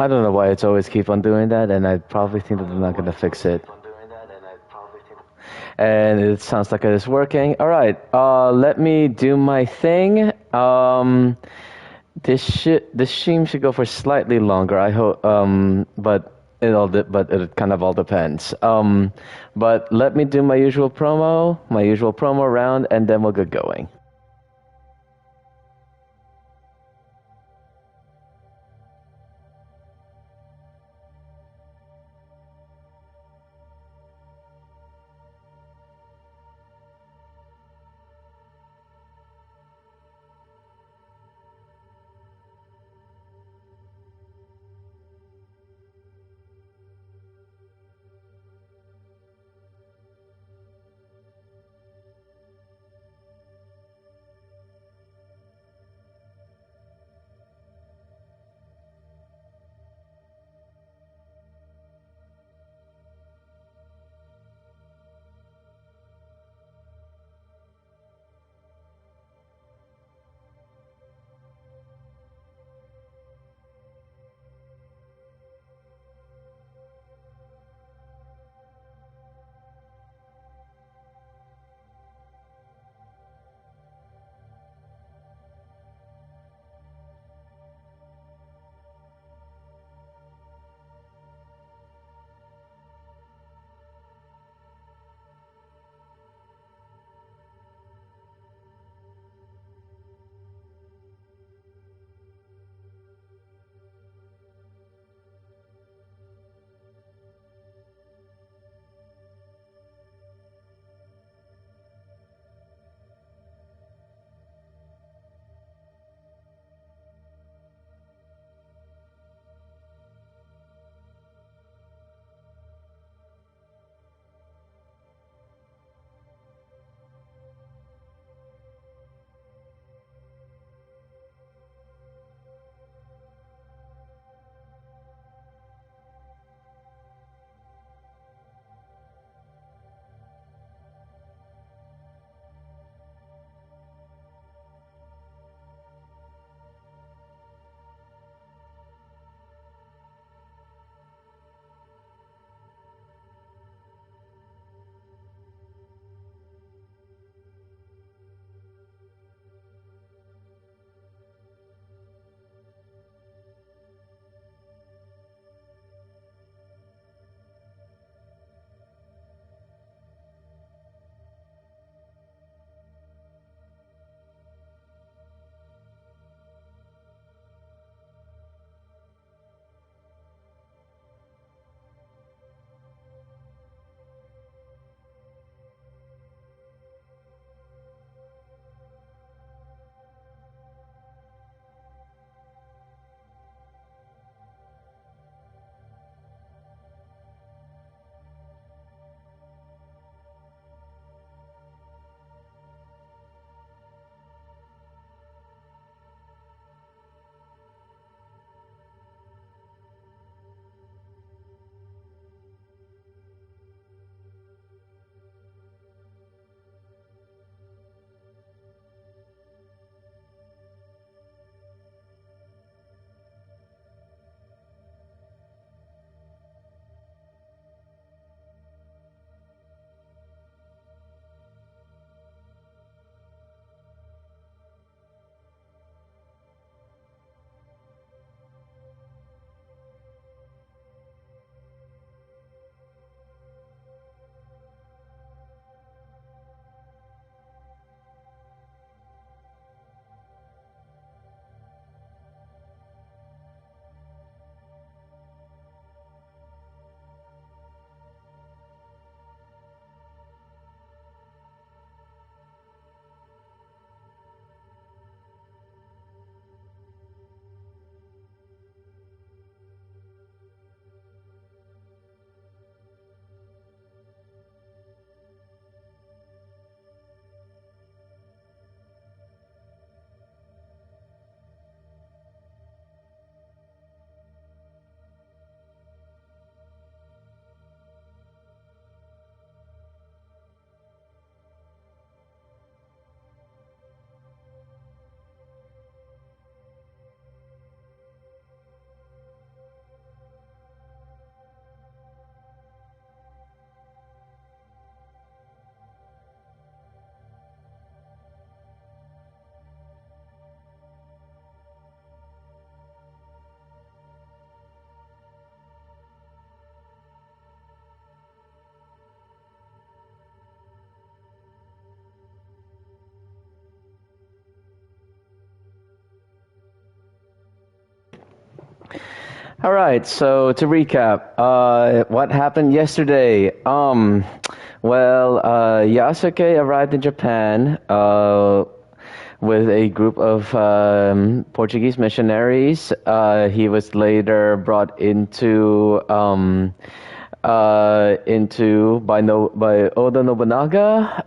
I don't know why it's always keep on doing that, and I probably think that they're not gonna fix it. And it sounds like it is working. All right, let me do my thing. This stream should go for slightly longer. I hope, but it kind of all depends. But let me do my usual promo round, and then we'll get going. All right, so to recap, what happened yesterday? Yasuke arrived in Japan with a group of Portuguese missionaries. He was later brought into by Oda Nobunaga.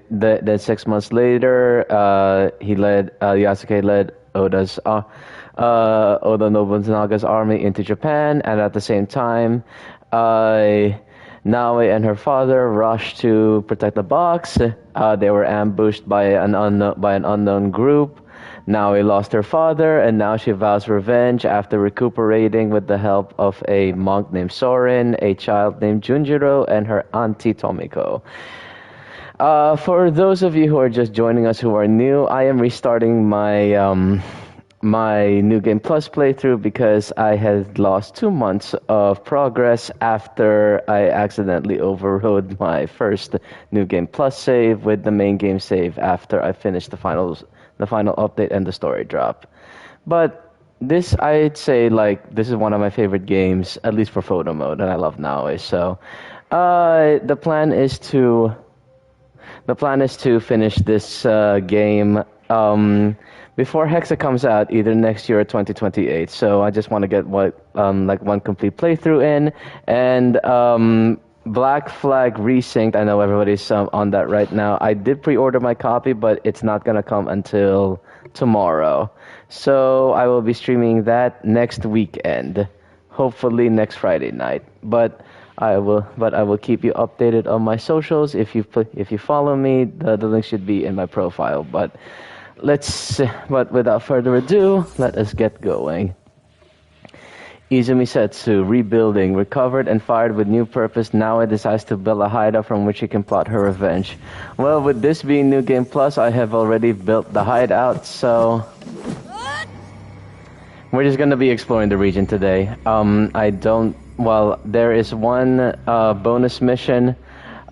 Then 6 months later, Yasuke led Oda Nobunaga's army into Japan, and at the same time, Naoe and her father rushed to protect the box. They were ambushed by an unknown group. Naoe lost her father, and now she vows revenge after recuperating with the help of a monk named Soren, a child named Junjiro, and her Auntie Tomiko. For those of you who are just joining us who are new, I am restarting my New Game Plus playthrough because I had lost 2 months of progress after I accidentally overrode my first New Game Plus save with the main game save after I finished the final update and the story drop. But this, I'd say, this is one of my favorite games, at least for photo mode, and I love Naoe. So the plan is to finish this game before Hexa comes out, either next year or 2028. So I just want to get one complete playthrough in, and Black Flag Resynced. I know everybody's on that right now. I did pre-order my copy, but it's not gonna come until tomorrow. So I will be streaming that next weekend, hopefully next Friday night. But I will keep you updated on my socials. If you follow me, the link should be in my profile. But without further ado, let us get going. Izumi Settsu, rebuilding, recovered and fired with new purpose. Now it decides to build a hideout from which she can plot her revenge. Well, with this being New Game Plus, I have already built the hideout, so we're just gonna be exploring the region today. There is one bonus mission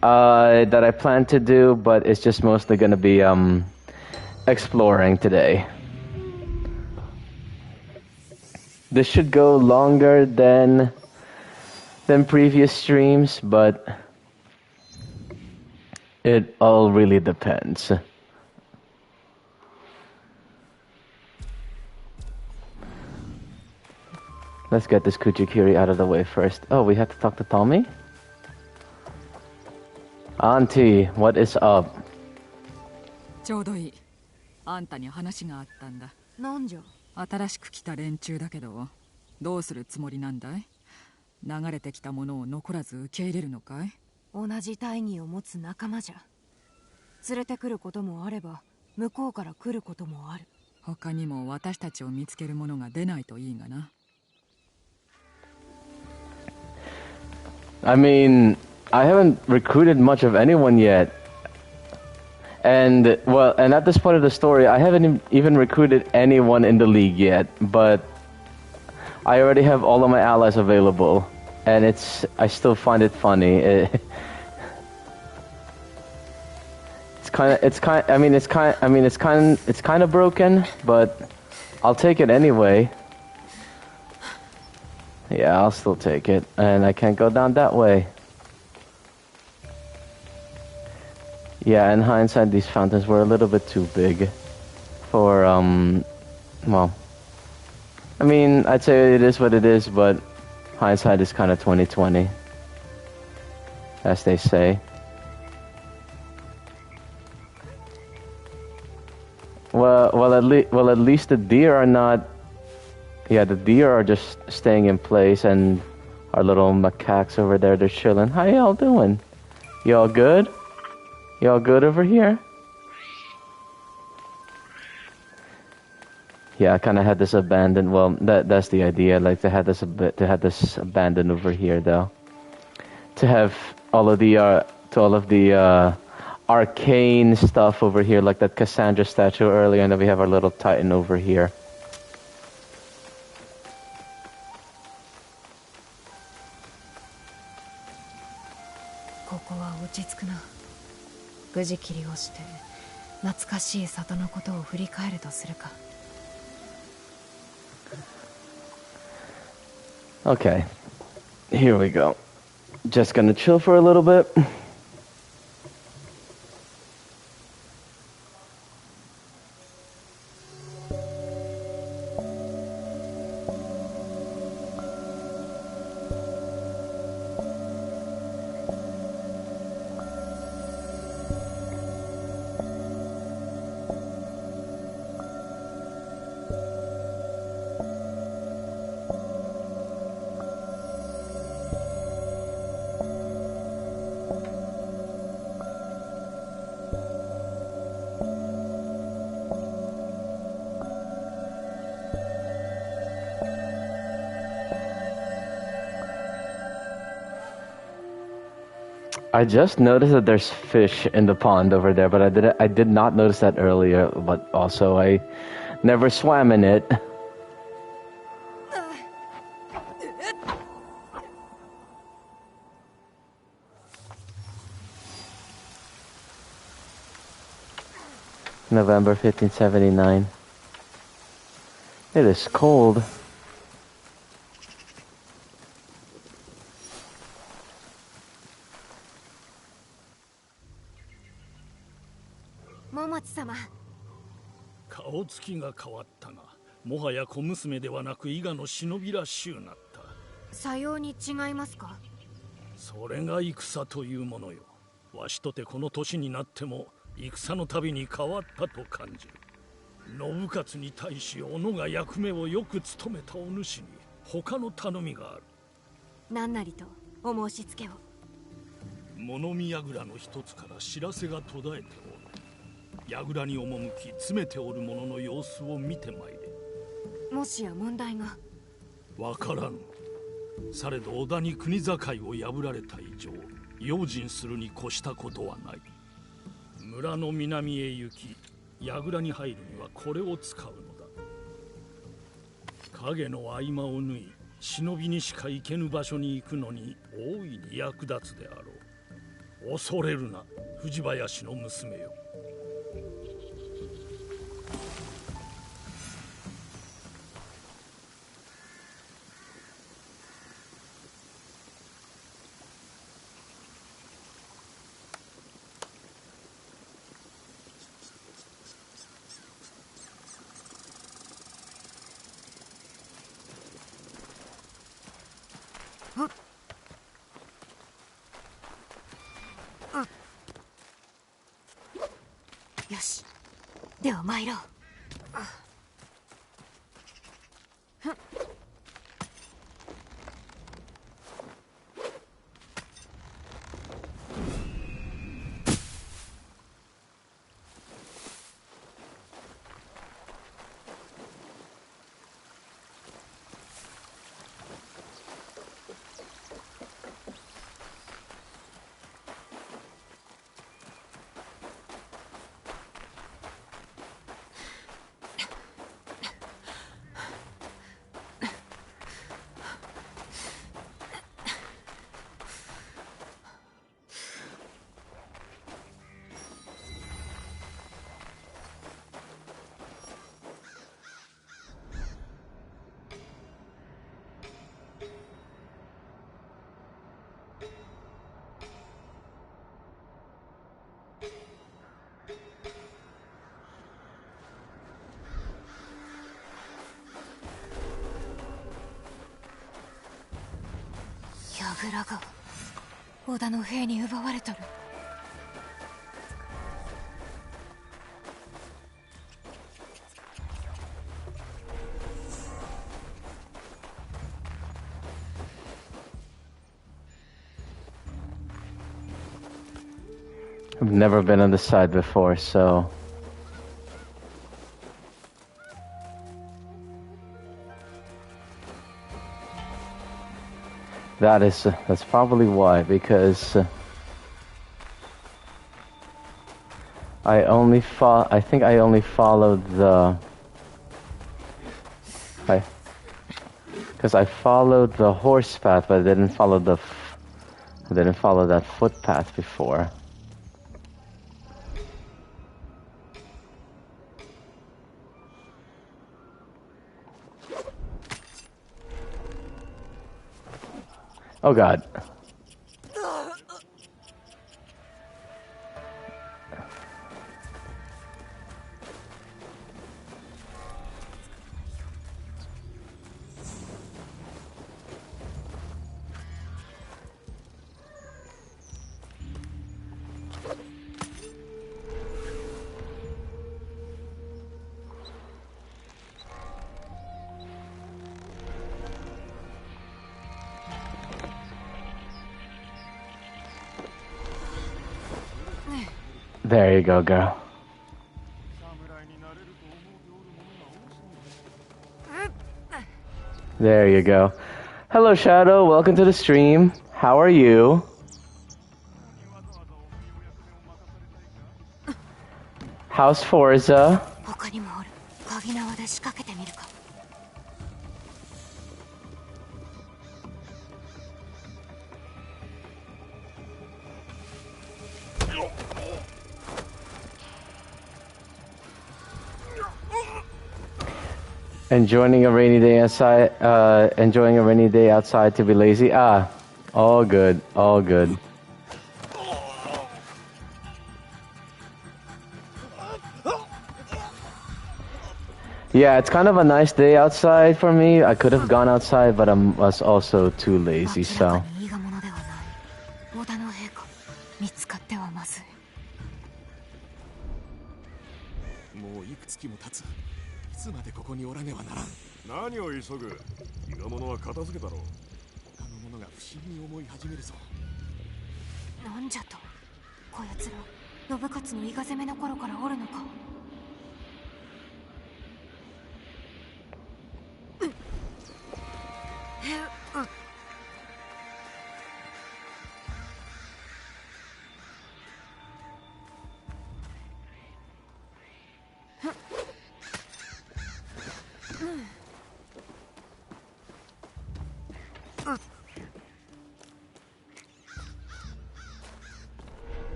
that I plan to do, but it's just mostly gonna be exploring today. This should go longer than previous streams, but it all really depends. Let's get this Kuchikiri out of the way first. Oh, we have to talk to Tommy? Auntie, what is up? ちょうどいい。あんたに話があったんだ。なんじゃ。新しく来た連中だけど、どうするつもりなんだい？流れてきたものを残らず受け入れるのかい？同じ大義を持つ仲間じゃ。連れてくることもあれば、向こうから来ることもある。他にも私たちを見つけるものが出ないといいがな。I mean, I haven't recruited much of anyone yet. And at this point of the story, I haven't even recruited anyone in the league yet, but I already have all of my allies available, and I still find it funny. It's kind of broken, but I'll take it anyway. Yeah, I'll still take it, and I can't go down that way. Yeah, in hindsight, these fountains were a little bit too big for, well, I mean, I'd say it is what it is, but hindsight is kind of 20/20, as they say. Well, at least the deer are not. Yeah, the deer are just staying in place, and our little macaques over there, they're chilling. How y'all doing? Y'all good? Y'all good over here? Yeah, I kind of had this abandoned. Well, that's the idea. Like to have this abandoned over here, though. To have all of the arcane stuff over here, like that Cassandra statue earlier, and then we have our little Titan over here. Okay, here we go. Just gonna chill for a little bit. I just noticed that there's fish in the pond over there, but I did not notice that earlier, but also I never swam in it. November 1579. It is cold. Momochi-sama. 顔つきが変わったが、もはや小娘ではなく伊賀の忍びらしゅうなった。さように違いますか？それが戦というものよ。わしとてこの年になっても戦のたびに変わったと感じる。信勝に対し小野が役目をよく務めたお主に他の頼みがある。何なりとお申し付けを。物見櫓の一つから知らせが途絶えておる。櫓に赴き詰めておる者の様子を見てまいれ。もしや問題が。わからぬ。されど織田に国境を破られた以上、用心するに越したことはない。村の南へ行き、櫓に入るにはこれを使うのだ。影の合間を縫い、忍びにしか行けぬ場所に行くのに大いに役立つであろう。恐れるな、藤林の娘よ。よし、では参ろう。櫓が織田の兵に奪われとる。I've never been on this side before, so that's probably why, because I think I only followed because I followed the horse path, but I didn't follow that footpath before. Oh god. There you go, girl. There you go. Hello, Shadow. Welcome to the stream. How are you? How's Forza? Enjoying a rainy day outside. Enjoying a rainy day outside to be lazy. Ah, all good, all good. Yeah, it's kind of a nice day outside for me. I could have gone outside, but I was also too lazy, so. 何を急ぐ。伊賀者は片付けだろう。他の者が不思議に思い始めるぞ。なんじゃと。こやつら、信勝の伊賀攻めの頃からおるのか。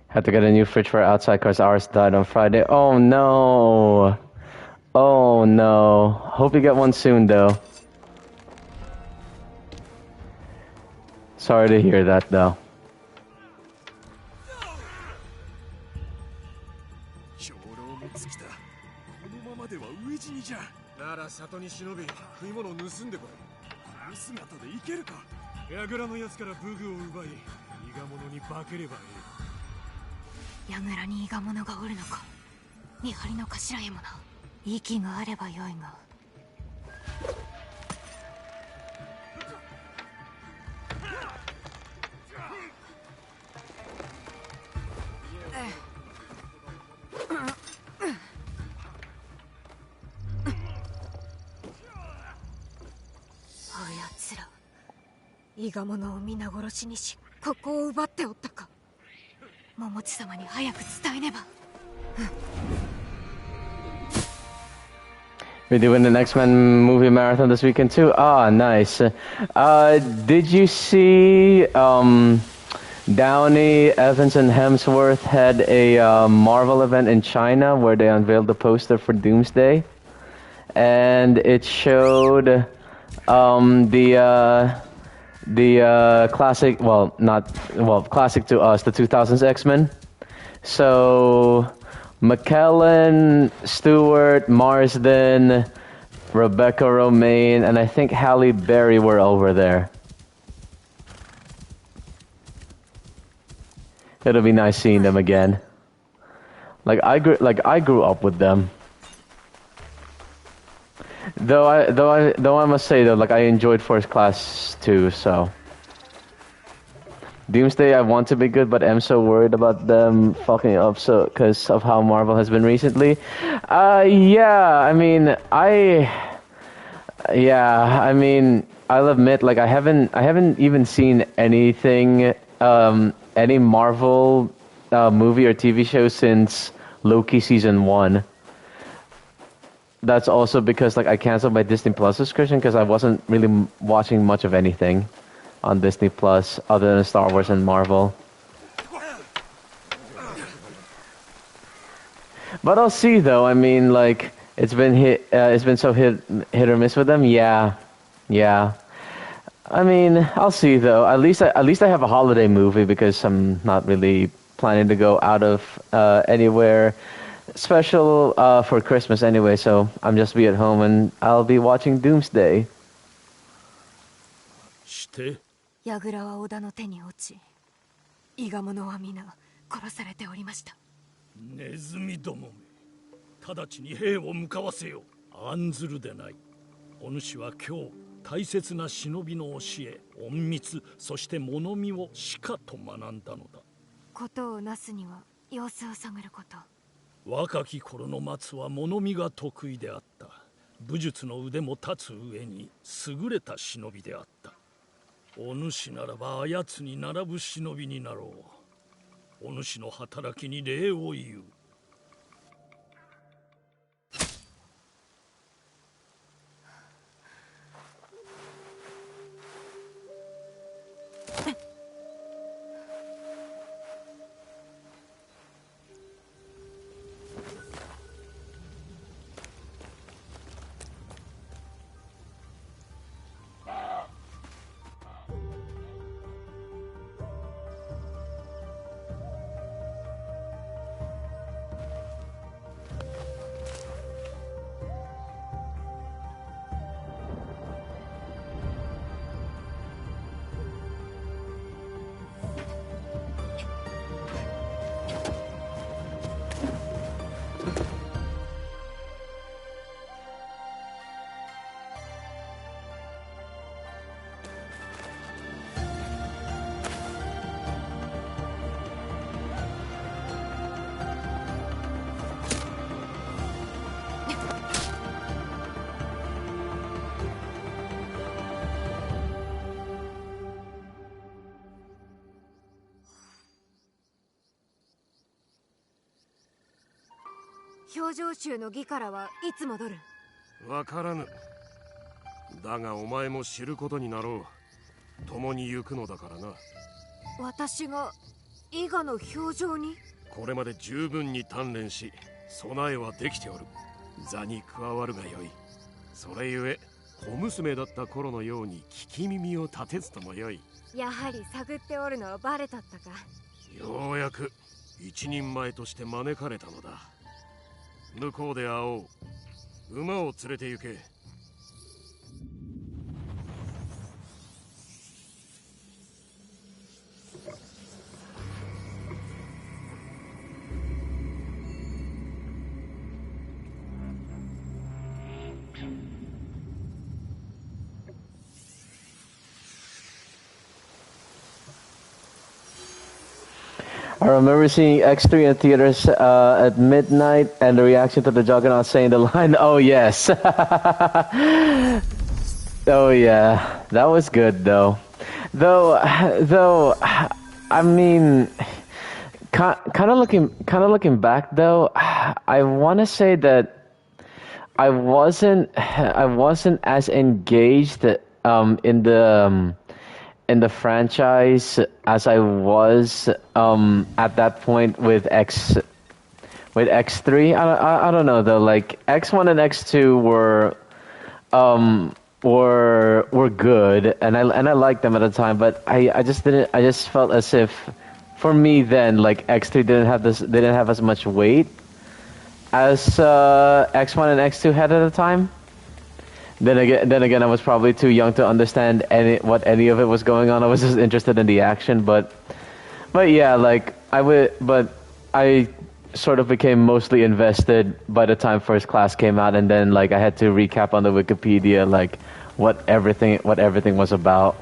Had to get a new fridge for outside because ours died on Friday. Oh no! Oh no. Hope you get one soon though. Sorry to hear that though. We're doing the X-Men movie marathon this weekend too. Ah, nice. Did you see Downey, Evans, and Hemsworth had a Marvel event in China where they unveiled the poster for Doomsday, and it showed the classic, well, classic to us, the 2000s X-Men. So McKellen, Stewart, Marsden, Rebecca Romaine, and I think Halle Berry were over there. It'll be nice seeing them again. I grew up with them. Though I must say though, I enjoyed First Class too, so. Doomsday, I want to be good, but I'm so worried about them fucking up because of how Marvel has been recently. Yeah, I mean, I'll admit, I haven't even seen anything, any Marvel movie or TV show since Loki season 1. That's also because I canceled my Disney Plus subscription because I wasn't really watching much of anything on Disney Plus other than Star Wars and Marvel. But I'll see though. I mean, it's been so hit or miss with them. Yeah, Yeah. I mean, I'll see though. At least I have a holiday movie because I'm not really planning to go out of anywhere special for Christmas anyway. So I'm just be at home and I'll be watching Doomsday. して櫓は織田の手に落ち、伊賀者は皆殺されておりました。ネズミどもめ、直ちに兵を向かわせよ。案ずるでない。お主は今日大切な忍びの教え、隠密、そして物見をしかと学んだのだ。ことをなすには様子を探ること。若き頃の松は物見が得意であった。武術の腕も立つ上に優れた忍びであった。お主ならばあやつに並ぶ忍びになろう。お主の働きに礼を言う。表情集の儀からはいつ戻る？わからぬ。だがお前も知ることになろう。共に行くのだからな。私が伊賀の表情に？これまで十分に鍛錬し、備えはできておる。座に加わるがよい。それゆえ小娘だった頃のように聞き耳を立てずともよい。やはり探っておるのはバレとったか。ようやく一人前として招かれたのだ。向こうで会おう。馬を連れて行け。I remember seeing X3 in theaters at midnight, and the reaction to the Juggernaut saying the line, "Oh yes." Oh yeah, that was good though. Though, I mean, kind of looking back though, I want to say that I wasn't as engaged in the franchise as I was at that point with X3. I don't know though. Like X1 and X2 were good, and I liked them at the time. But I just didn't. I just felt as if, for me then, like X3 didn't have as much weight as X1 and X2 had at the time. Then again, I was probably too young to understand what any of it was going on. I was just interested in the action, but yeah, like I sort of became mostly invested by the time First Class came out, and then like I had to recap on the Wikipedia like what everything was about.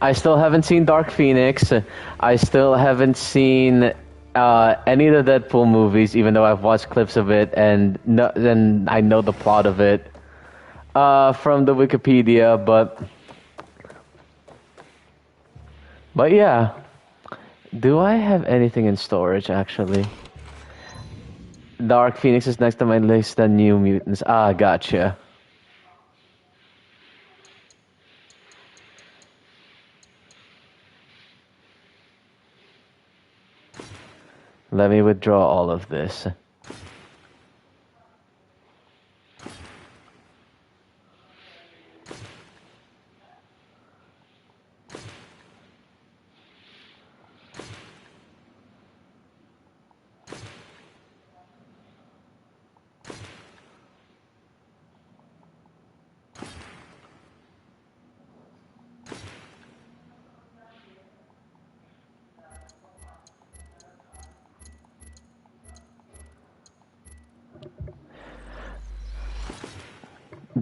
I still haven't seen Dark Phoenix. I still haven't seen any of the Deadpool movies, even though I've watched clips of it and I know the plot of it from the Wikipedia, but yeah. Do I have anything in storage actually? Dark Phoenix is next on my list, and New Mutants. Ah, gotcha. Let me withdraw all of this.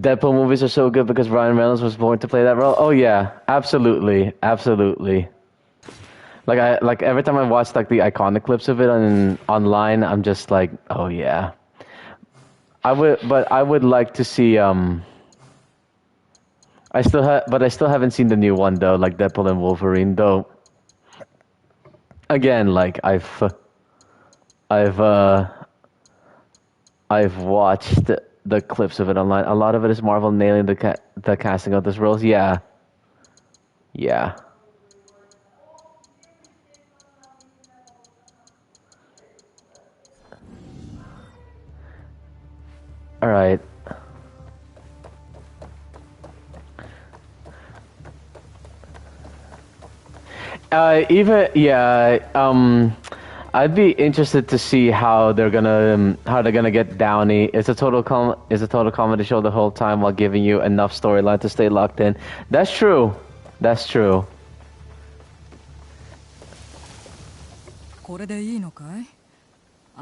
Deadpool movies are so good because Ryan Reynolds was born to play that role. Oh yeah, absolutely, absolutely. Like every time I watch like the iconic clips of it online, I'm just like, oh yeah. I would like to see I still haven't seen the new one though, like Deadpool and Wolverine though. Again, like I've I've watched the clips of it online. A lot of it is Marvel nailing the casting of those roles. Yeah. Yeah. All right. Even yeah, I'd be interested to see how they're gonna get Downey. It's a total comedy show the whole time while giving you enough storyline to stay locked in. That's true. That's true. これでいいのかい？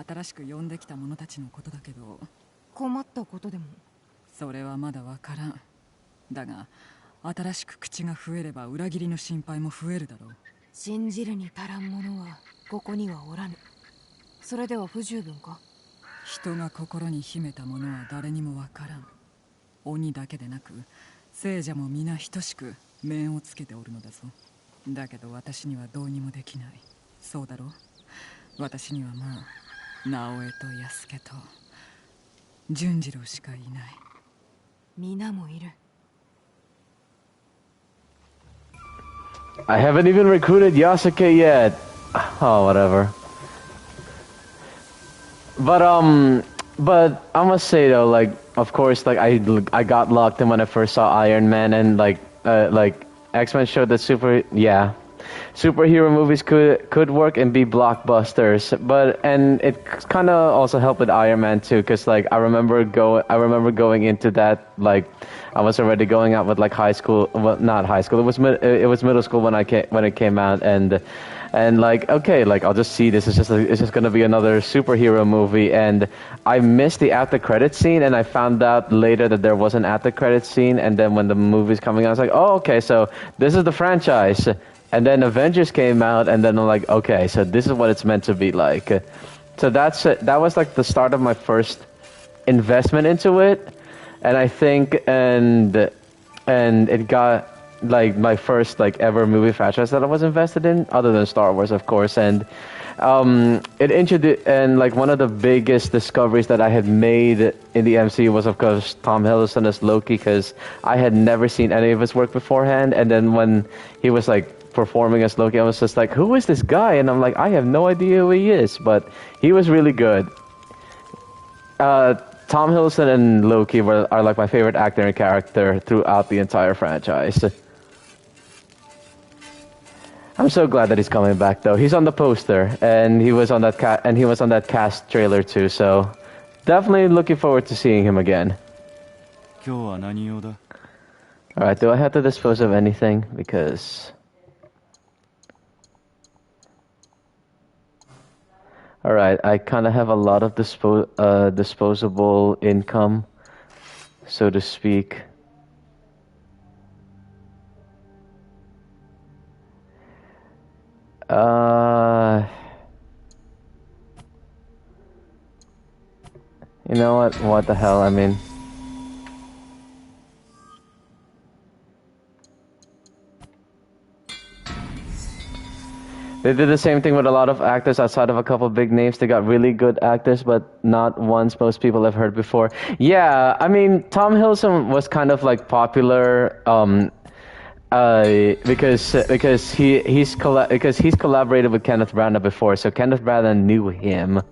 新しく呼んできた者たちのことだけど。困ったことでも？それはまだわからん。だが、新しく口が増えれば裏切りの心配も増えるだろう。信じるに足らん者はここにはおらぬ。それでは不十分か？人が心に秘めたものは誰にもわからん。鬼だけでなく、聖者も皆等しく面をつけておるのだぞ。だけど私にはどうにもできない。そうだろう？私にはまあ、直江と安家と純次郎しかいない。皆もいる。I haven't even recruited Yasuke yet. Oh, whatever. But I must say though, like, of course, like I got locked in when I first saw Iron Man, and like X-Men showed that superhero movies could work and be blockbusters, and it kind of also helped with Iron Man too, because like I remember going into that, like I was already going out with like high school, well not high school, it was middle school when it came out, and like, okay, like I'll just see this is it's just gonna be another superhero movie, and I missed the after credit scene, and I found out later that there was an after credit scene, and then when the movie's coming out, I was like, oh okay, so this is the franchise. And then Avengers came out, and then I'm like, okay, so this is what it's meant to be like. So that was like the start of my first investment into it, and I think and it got like my first like ever movie franchise that I was invested in, other than Star Wars, of course, and it introduced, and like one of the biggest discoveries that I had made in the MCU was of course Tom Hiddleston as Loki, because I had never seen any of his work beforehand, and then when he was like performing as Loki, I was just like, who is this guy? And I'm like, I have no idea who he is, but he was really good. Tom Hiddleston and Loki are like my favorite actor and character throughout the entire franchise. I'm so glad that he's coming back though. He's on the poster, and he was on that cast trailer too, so definitely looking forward to seeing him again. Alright, do I have to dispose of anything? Because alright, I kind of have a lot of disposable income, so to speak. You know what? What the hell? I mean, they did the same thing with a lot of actors outside of a couple of big names. They got really good actors, but not ones most people have heard before. Yeah, I mean, Tom Hiddleston was kind of like popular, because he's collaborated with Kenneth Branagh before, so Kenneth Branagh knew him.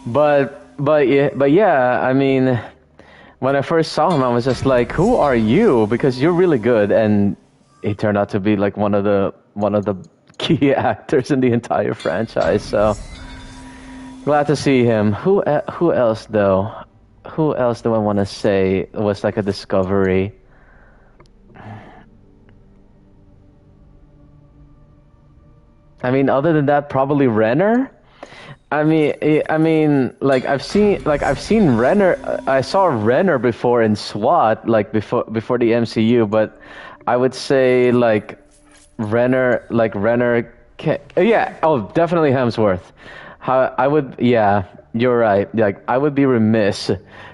But yeah, I mean, when I first saw him, I was just like, who are you? Because you're really good, and he turned out to be like one of the key actors in the entire franchise. So glad to see him. Who else though? Who else do I want to say was like a discovery? I mean, other than that, probably Renner. Like I've seen Renner. I saw Renner before in SWAT, like before the MCU. But I would say Renner. Yeah. Oh, definitely Hemsworth. Yeah, you're right. Like I would be remiss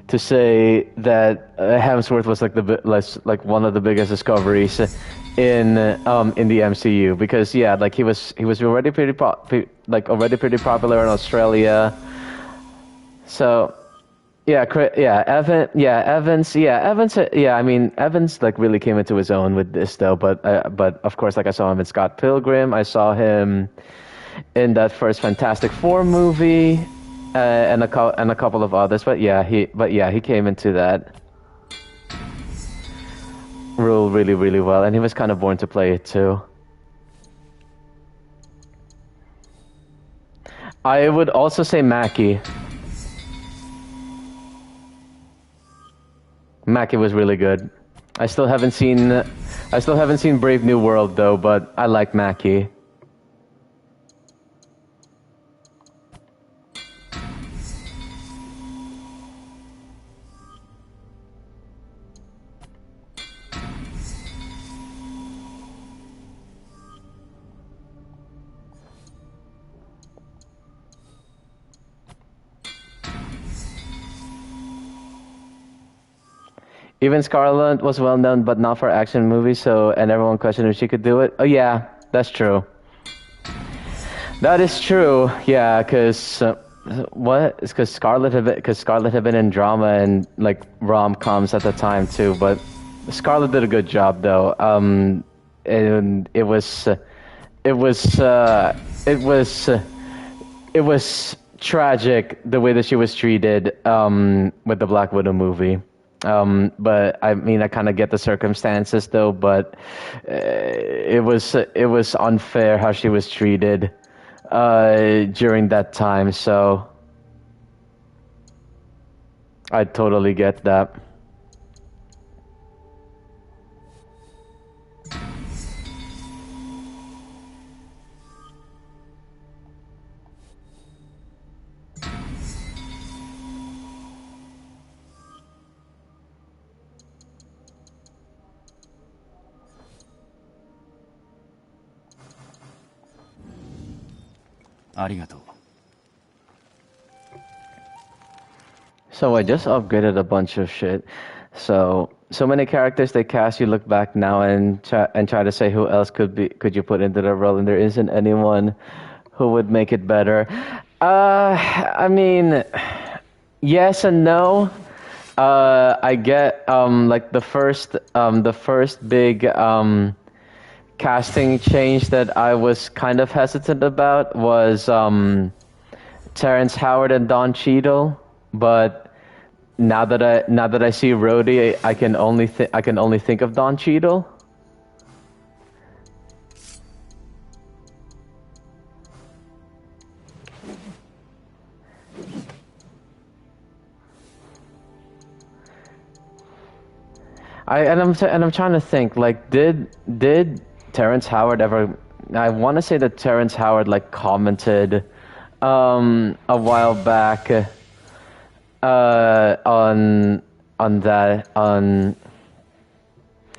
to say that Hemsworth was like one of the biggest discoveries in the MCU because yeah, like he was already already pretty popular in Australia. So Evans. Yeah, I mean Evans like really came into his own with this though. But of course, like I saw him in Scott Pilgrim. I saw him in that first Fantastic Four movie, and a couple of others. But yeah, he came into that role really, really well, and he was kind of born to play it too. I would also say Mackie. Mackie was really good. I still haven't seen Brave New World though, but I like Mackie. Even Scarlett was well known, but not for action movies. And everyone questioned if she could do it. Oh yeah, that's true. That is true. Yeah, because because Scarlett had been in drama and like rom-coms at the time too. But Scarlett did a good job though. And it was tragic the way that she was treated with the Black Widow movie. But I mean, I kind of get the circumstances though, but it was unfair how she was treated during that time, so I totally get that. So I just upgraded a bunch of shit. So many characters they cast. You look back now and try to say who else could you put into the role, and there isn't anyone who would make it better. I mean, yes and no. I get like the first big casting change that I was kind of hesitant about was Terrence Howard and Don Cheadle, but now that I see Rhodey, I can only think of Don Cheadle. I'm trying to think, like, did Terrence Howard ever? I want to say that Terrence Howard like commented a while back on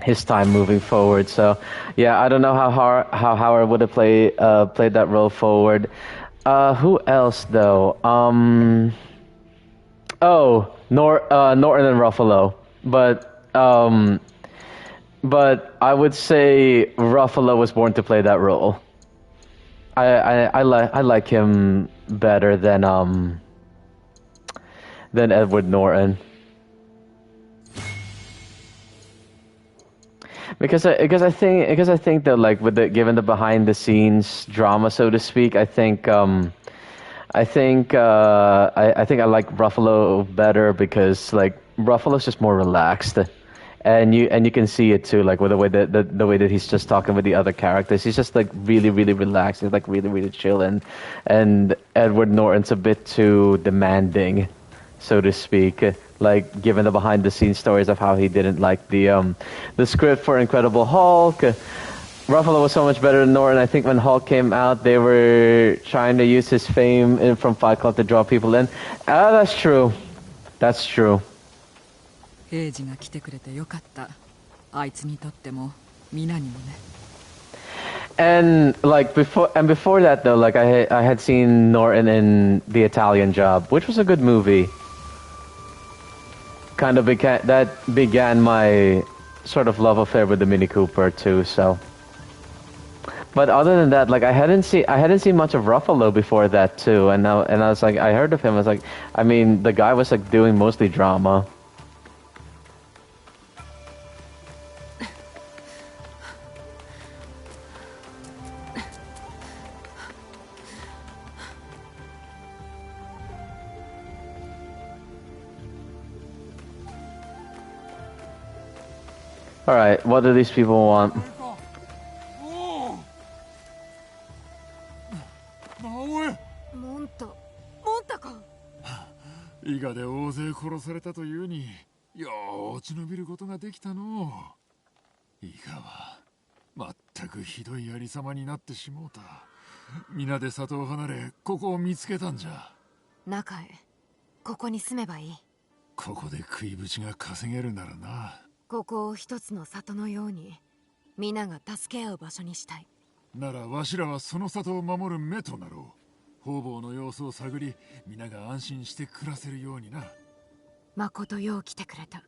his time moving forward. So yeah, I don't know how Howard would have played that role forward. Who else though? Norton and Ruffalo, but I would say Ruffalo was born to play that role. I like him better than Edward Norton. Because I think that like given the behind the scenes drama, so to speak, I think I like Ruffalo better because like Ruffalo's just more relaxed. And you can see it too, like with the way that he's just talking with the other characters. He's just like really, really relaxed. He's like really, really chill. And Edward Norton's a bit too demanding, so to speak. Like given the behind the scenes stories of how he didn't like the script for Incredible Hulk, Ruffalo was so much better than Norton. I think when Hulk came out, they were trying to use his fame from Fight Club to draw people in. That's true. That's true. 平次が来てくれてよかった。あいつにとっても、皆にもね。And before that though, like I had seen Norton in The Italian Job, which was a good movie. Kind of began my sort of love affair with the Mini Cooper too. So, but other than that, like I hadn't seen much of Ruffalo before that too. And I was like, I heard of him. I was like, I mean, the guy was like doing mostly drama. Alright, what do these people want? Naoe! 伊賀で大勢殺されたというに、よう落ち延びることができたのう。伊賀はまったくひどいありさまになってしもうた。皆で里を離れ、ここを見つけたんじゃ。中へ。ここに住めばいい。ここで食いぶちが稼げるならな。ここを一つの里のように皆が助け合う場所にしたい。ならわしらはその里を守る目となろう。方々の様子を探り、皆が安心して暮らせるようにな。まことよう来てくれた。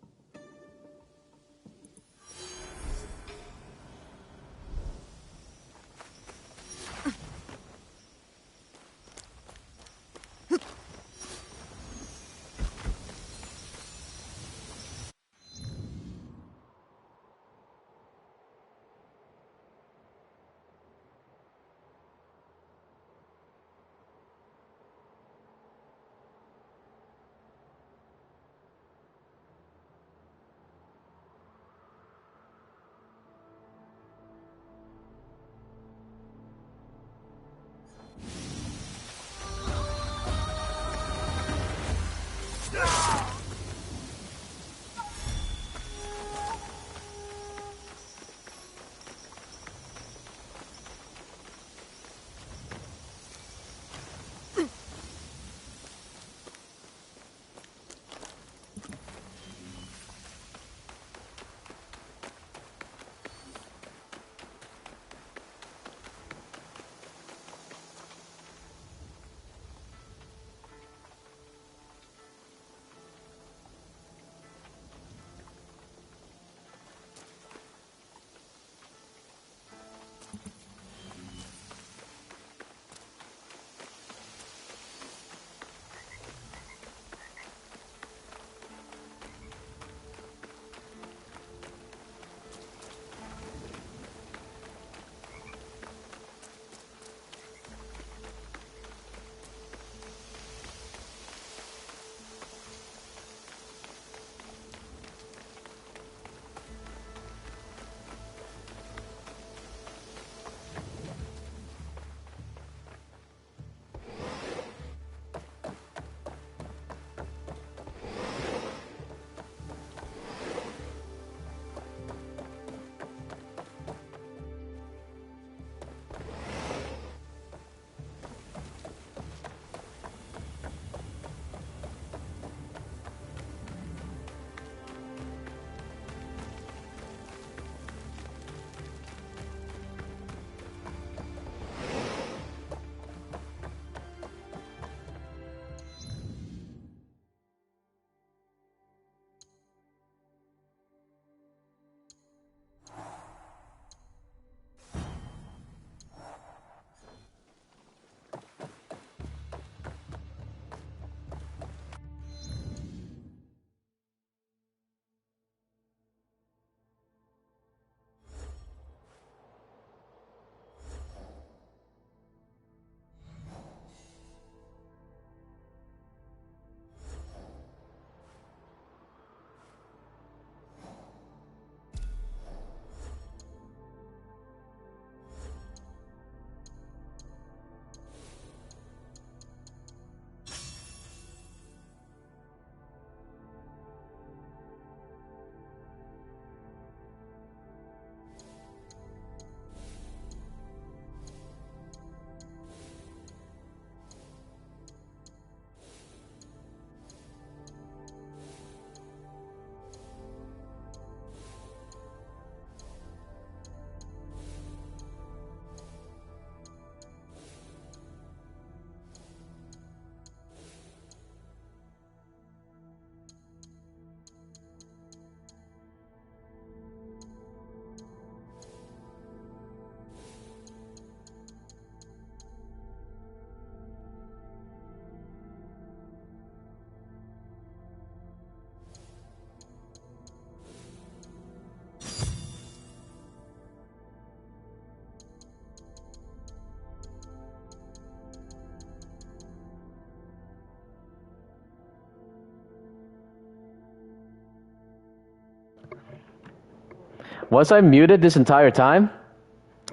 Was I muted this entire time?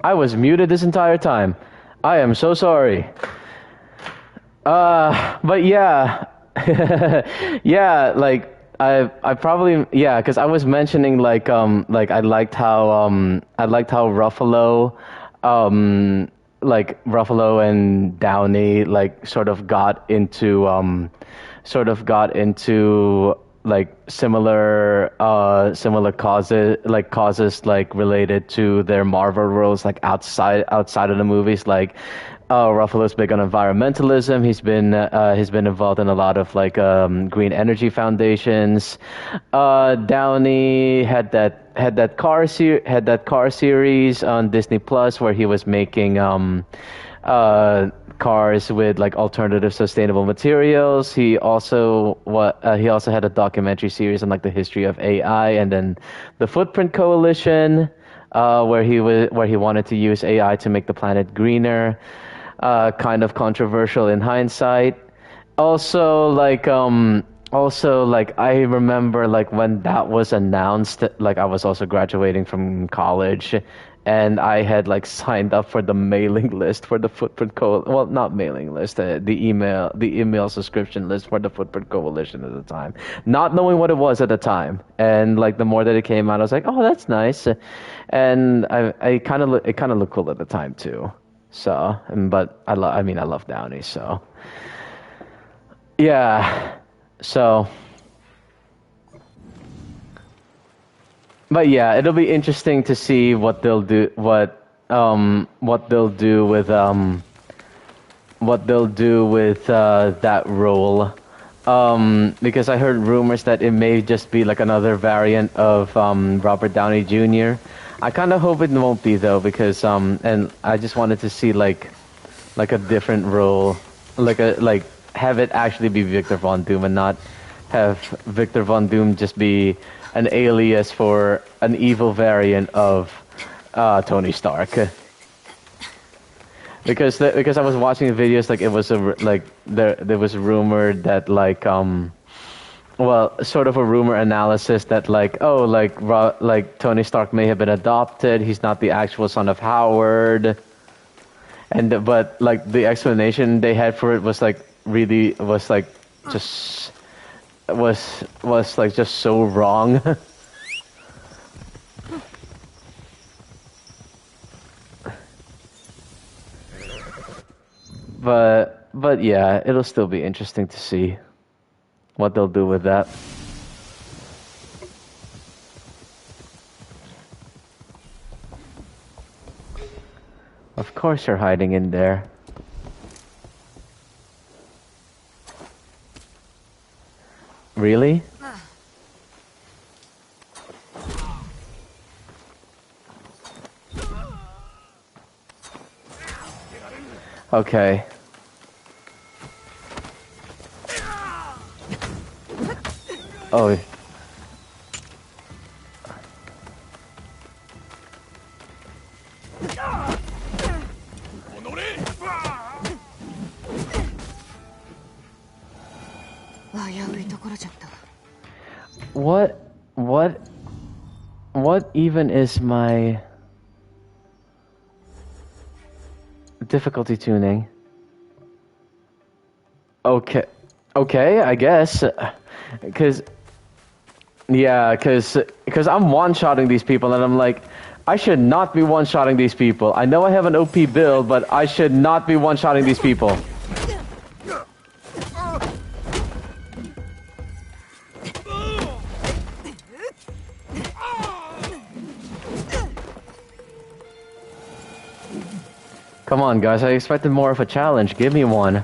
I was muted this entire time. I am so sorry. But yeah. Yeah, like I probably, yeah, because I was mentioning like I liked how Ruffalo like Ruffalo and Downey like sort of got into like similar causes like related to their Marvel roles like outside of the movies. Like Ruffalo's big on environmentalism. He's been involved in a lot of like green energy foundations. Downey had that car series on Disney Plus where he was making cars with like alternative sustainable materials. He also had a documentary series on like the history of AI, and then the Footprint Coalition, where he wanted to use AI to make the planet greener. Kind of controversial in hindsight. Also, like I remember like when that was announced, like I was also graduating from college, and I had like signed up for the mailing list for the Footprint well, not mailing list, the email subscription list for the Footprint Coalition at the time, not knowing what it was at the time. And like the more that it came out, I was like, oh, that's nice, and it kind of looked cool at the time too. So, but I love Downey, so yeah. So, but yeah, it'll be interesting to see what they'll do with that role. Because I heard rumors that it may just be like another variant of Robert Downey Jr. I kind of hope it won't be though, because and I just wanted to see like a different role, like have it actually be Victor Von Doom and not have Victor Von Doom just be an alias for an evil variant of Tony Stark. Because I was watching the videos, like it was there was rumored that like well, sort of a rumor analysis that like Tony Stark may have been adopted. He's not the actual son of Howard. But like the explanation they had for it was like just so wrong. But yeah, it'll still be interesting to see what they'll do with that. Of course you're hiding in there. Really? Okay. Oh. What even is my difficulty tuning? Okay, I guess, cause I'm one-shotting these people, and I'm like, I should not be one-shotting these people. I know I have an OP build, but I should not be one-shotting these people. Come on, guys, I expected more of a challenge. Give me one.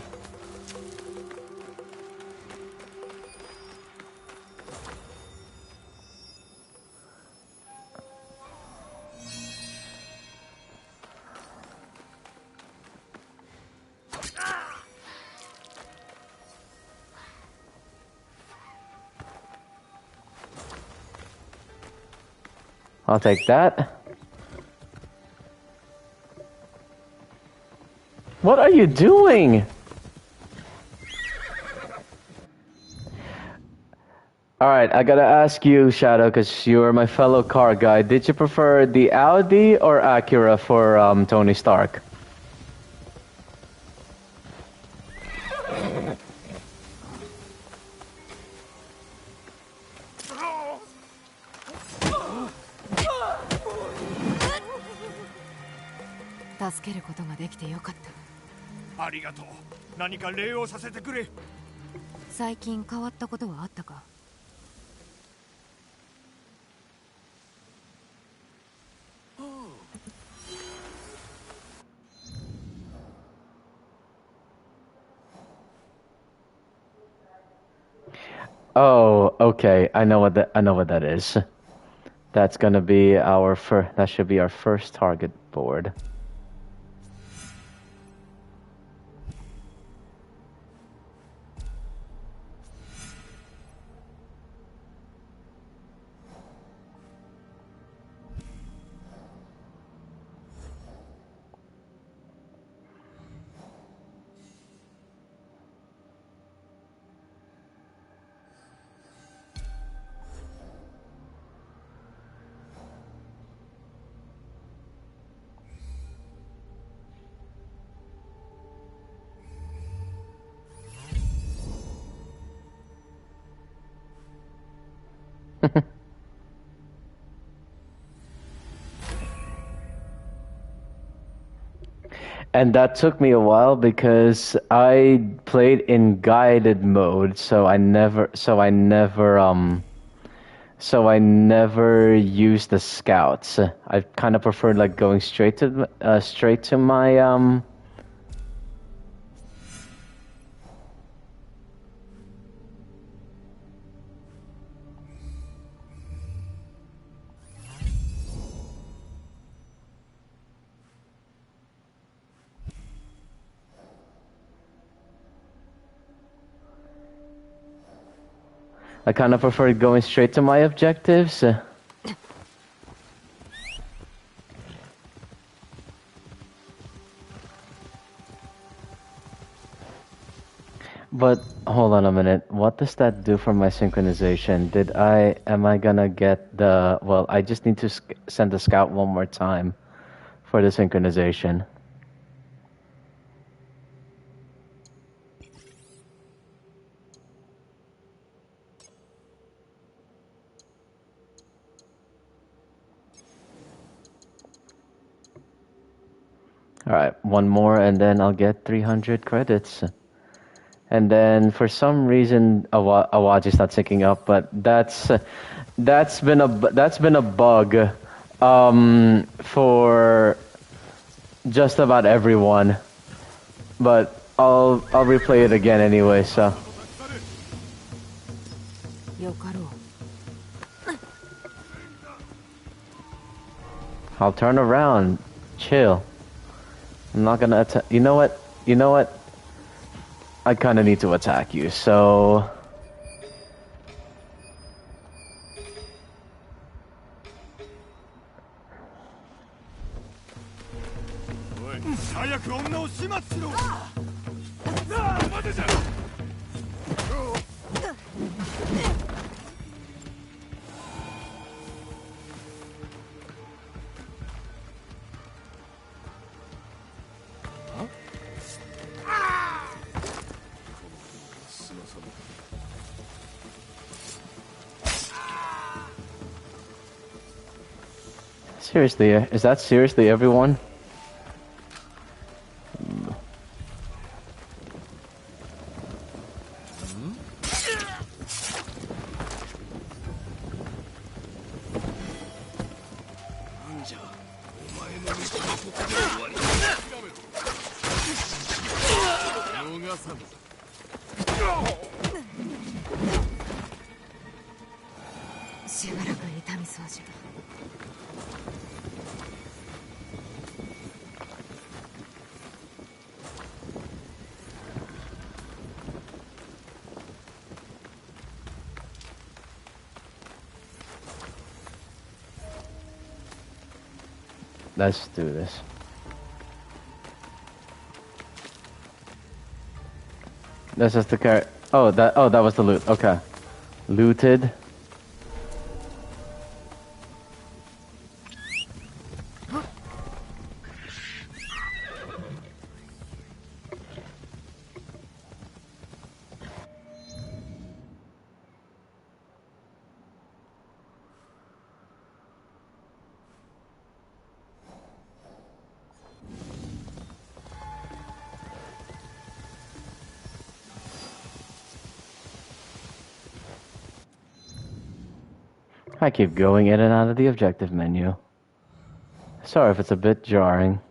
I'll take that. What are you doing? Alright, I gotta ask you, Shadow, because you're my fellow car guy. Did you prefer the Audi or Acura for Tony Stark? Oh, okay. I know what that is. That's gonna be our first. That should be our first target board. And that took me a while because I played in guided mode, so I never used the scouts. I kind of preferred like going straight to my I kind of preferred going straight to my objectives. But hold on a minute. What does that do for my synchronization? Am I gonna get the, well, I just need to send the scout one more time for the synchronization. Alright, one more and then I'll get 300 credits. And then for some reason Awaji's not syncing up, but that's been a bug for just about everyone. But I'll replay it again anyway, so. I'll turn around. Chill. I'm not gonna attack. You know what? I kind of need to attack you, so... Seriously, is that seriously everyone? Let's do this. This is the carrot. Oh, that was the loot. Okay. looted. I keep going in and out of the objective menu. Sorry if it's a bit jarring.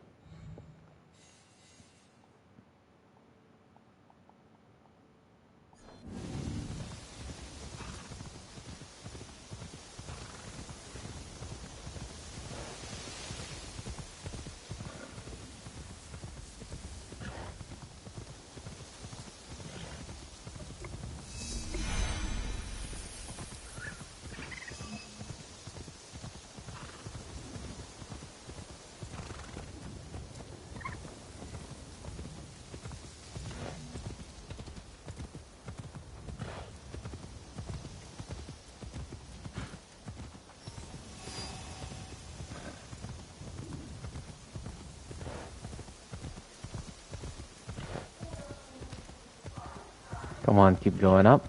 Come on, keep going up.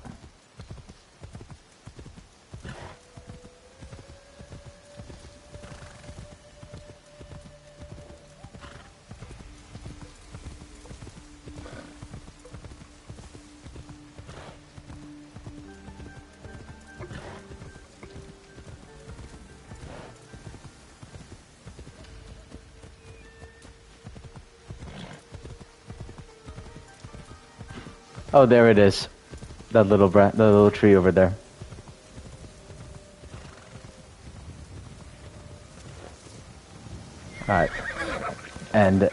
Oh, there it is. That little the little tree over there. All right, and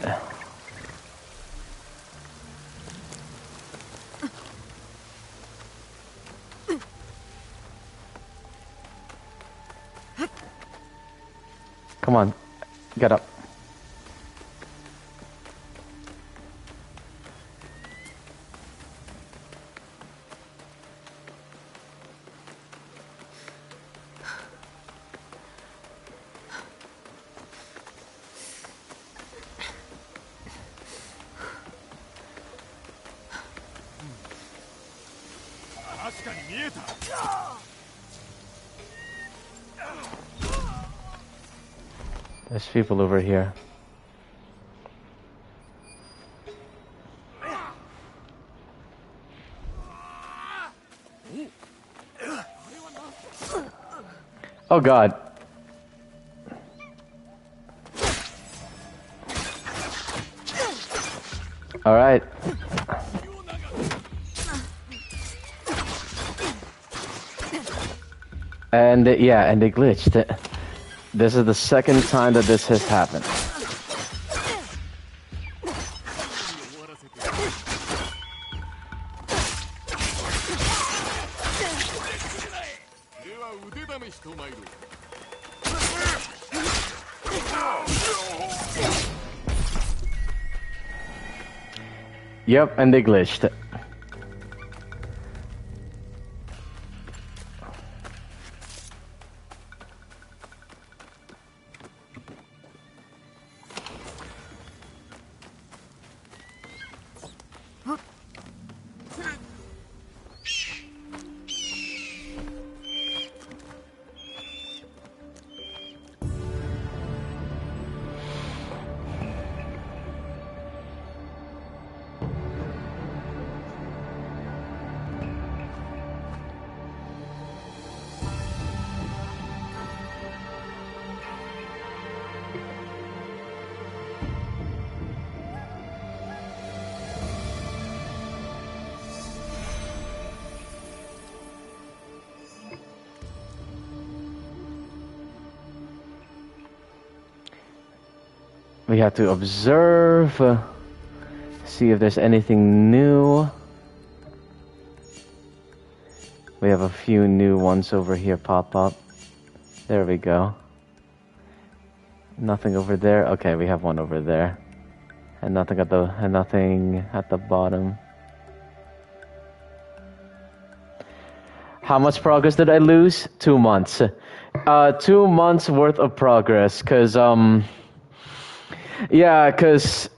come on, get up. There's people over here. Oh God. All right. And yeah, and they glitched. This is the second time that this has happened. Yep, and they glitched. We have to observe, see if there's anything new. We have a few new ones over here pop up. There we go. Nothing over there. Okay, we have one over there, and nothing at the bottom. How much progress did I lose? 2 months. 2 months worth of progress, cause yeah, cause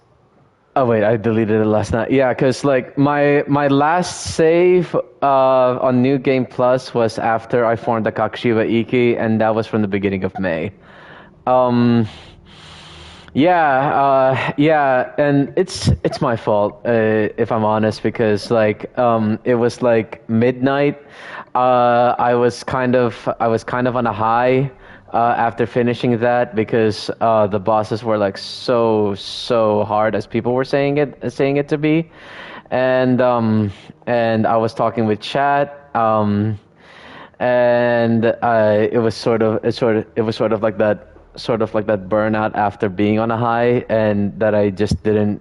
oh wait, I deleted it last night. Yeah, cause like my last save on New Game Plus was after I formed the Kakushiba Iki, and that was from the beginning of May. Yeah, and it's my fault if I'm honest, because like it was like midnight. I was kind of on a high after finishing that, because the bosses were like so hard as people were saying it to be, and I was talking with chat, and it was sort of like that burnout after being on a high, and that I just didn't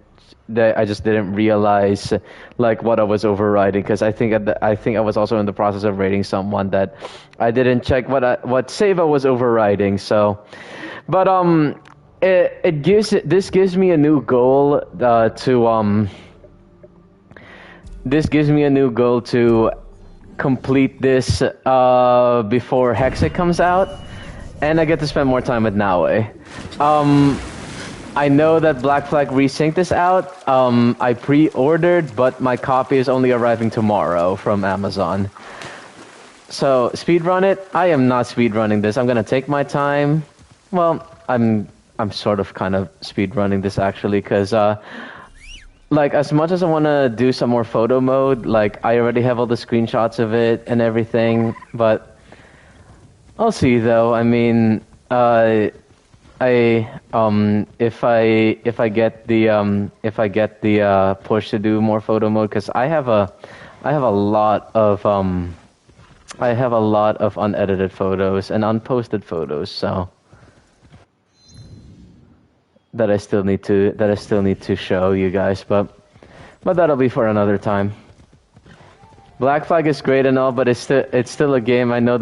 realize like what I was overriding, because I think I was also in the process of rating someone that I didn't check what save I was overriding. So, but this gives me a new goal to complete this before Hexa comes out. And I get to spend more time with Naoe. I know that Black Flag Resynced is out. I pre-ordered, but my copy is only arriving tomorrow from Amazon. So, speedrun it? I am not speedrunning this. I'm gonna take my time. Well, I'm sort of kind of speedrunning this actually, because like as much as I want to do some more photo mode, like I already have all the screenshots of it and everything, but I'll see though. I mean, if I get the push to do more photo mode, because I have a lot of unedited photos and unposted photos, so that I still need to show you guys, but that'll be for another time. Black Flag is great and all, but it's still a game. I know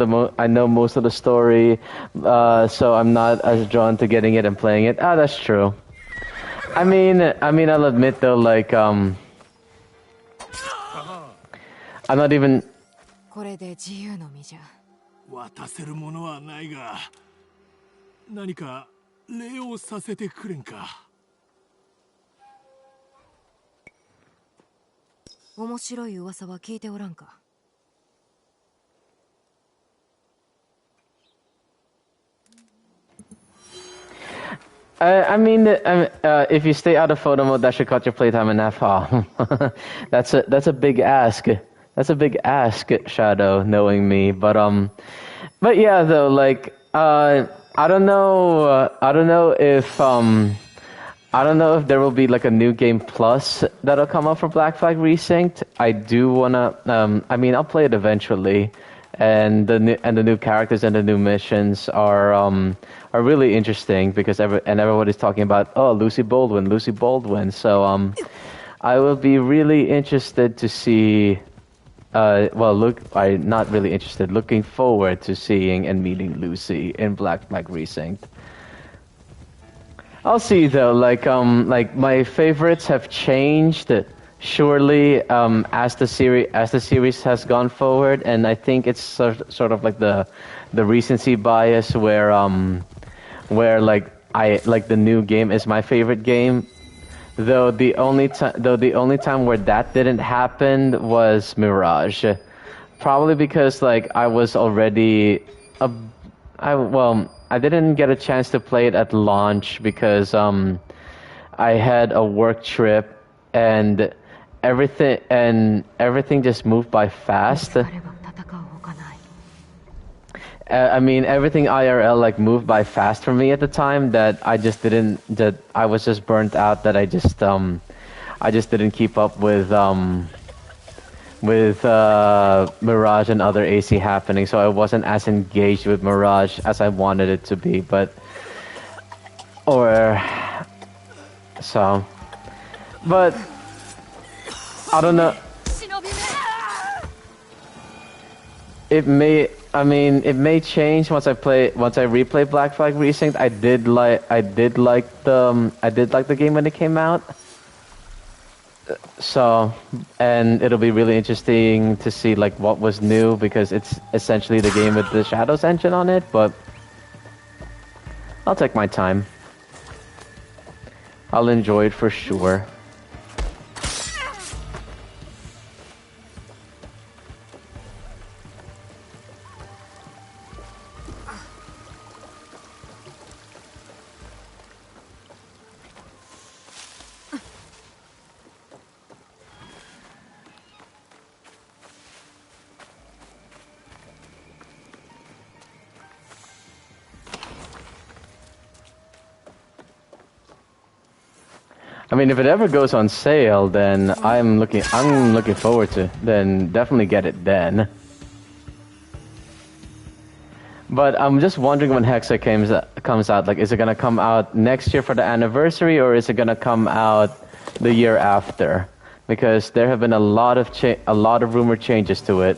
most of the story, so I'm not as drawn to getting it and playing it. Ah, that's true. I mean, I'll admit though, like I'm not even. これで自由の身じゃ。渡せるものはないが、何か礼をさせてくれんか。面白い噂は聞いておらんか。I mean, if you stay out of photo mode, that should cut your playtime in half. That's a big ask. That's a big ask, Shadow, knowing me. But yeah, though, like I don't know if there will be like a new game plus that'll come up for Black Flag Resynced. I do wanna. I mean, I'll play it eventually, and the new characters and the new missions are really interesting, because everybody's talking about Lucy Baldwin. So I will be really interested to see. Not really interested. Looking forward to seeing and meeting Lucy in Black Flag Resynced. I'll see though, like my favorites have changed surely as the series has gone forward, and I think it's sort of like the recency bias where like the new game is my favorite game, though the only time where that didn't happen was Mirage, probably because like I was already I didn't get a chance to play it at launch because I had a work trip, and everything just moved by fast. I mean, everything IRL like moved by fast for me at the time, that I was just burnt out, that I just didn't keep up with Mirage and other AC happening, so I wasn't as engaged with Mirage as I wanted it to be, but I don't know. It may change once I replay Black Flag Resynced. I did like the game when it came out. So, and it'll be really interesting to see like what was new because it's essentially the game with the Shadows engine on it, but I'll take my time. I'll enjoy it for sure. I mean, if it ever goes on sale, then I'm looking forward to. Then definitely get it then. But I'm just wondering when Hexa comes out. Like, is it gonna come out next year for the anniversary, or is it gonna come out the year after? Because there have been a lot of rumored changes to it.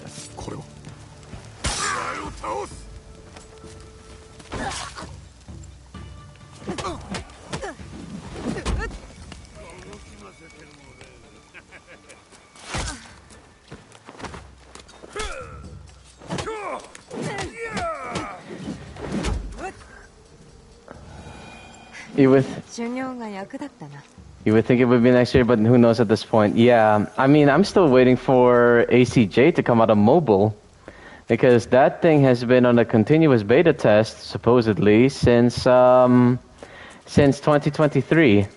You would think it would be next year, but who knows at this point. Yeah, I mean, I'm still waiting for ACJ to come out on mobile, because that thing has been on a continuous beta test, supposedly, since 2023.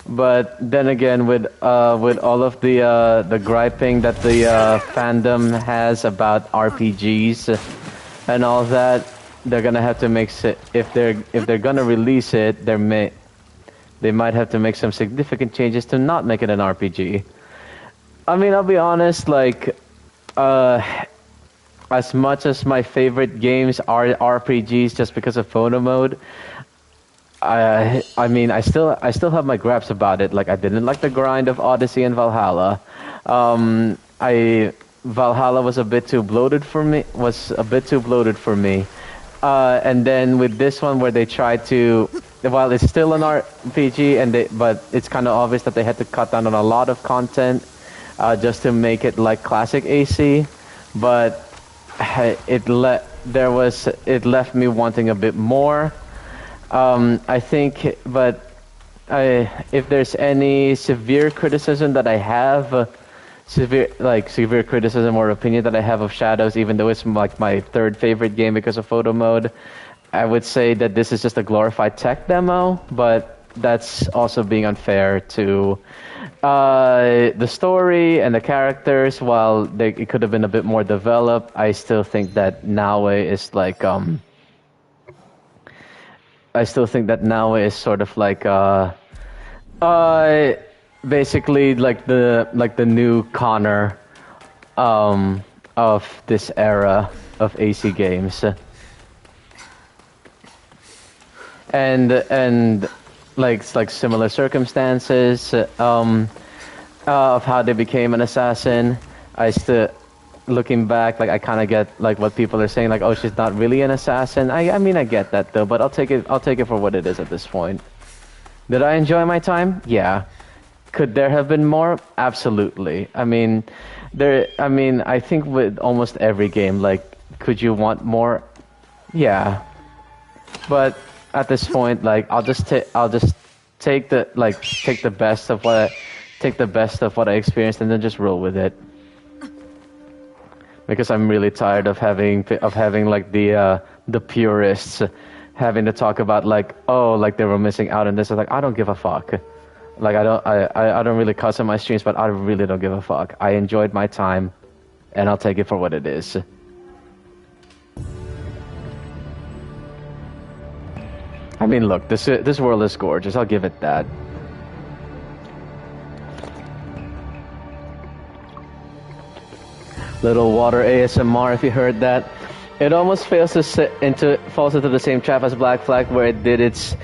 But then again, with all of the griping that the fandom has about RPGs and all that, they're gonna have to make if they're gonna release it, they might have to make some significant changes to not make it an RPG. I mean, I'll be honest, like as much as my favorite games are RPGs just because of photo mode, I mean, I still have my gripes about it. Like, I didn't like the grind of Odyssey and Valhalla. Valhalla was a bit too bloated for me. And then with this one, where they tried to, while it's still an RPG, but it's kind of obvious that they had to cut down on a lot of content just to make it like classic AC. But it left me wanting a bit more. I think, but if there's any severe criticism that I have, severe criticism or opinion that I have of Shadows, even though it's like my third favorite game because of photo mode, I would say that this is just a glorified tech demo, but that's also being unfair to the story and the characters. While it could have been a bit more developed, I still think that Naoe is like sort of like basically like the new Connor of this era of AC games, and like similar circumstances of how they became an assassin. I still, looking back, like I kind of get like what people are saying, like, oh, she's not really an assassin. I mean, I get that though, but I'll take it for what it is at this point. Did I enjoy my time? Yeah. Could there have been more? Absolutely. I mean, I think with almost every game, like, could you want more? Yeah. But at this point, like, I'll just take the best of what I experienced and then just roll with it. Because I'm really tired of having like the purists having to talk about like, oh, like they were missing out on this. Like, I don't give a fuck. Like, I don't really cuss on my streams, but I really don't give a fuck. I enjoyed my time, and I'll take it for what it is. I mean, look, this world is gorgeous. I'll give it that. Little water ASMR, if you heard that. It almost falls into the same trap as Black Flag, where it did its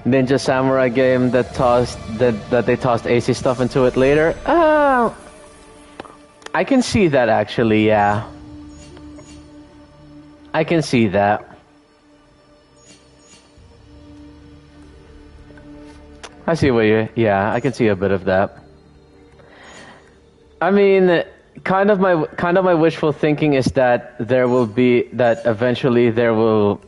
Ninja Samurai game that they tossed AC stuff into it later. I can see that, actually. Yeah, I can see that. I see where you. Yeah, I can see a bit of that. I mean, kind of my wishful thinking is that eventually there will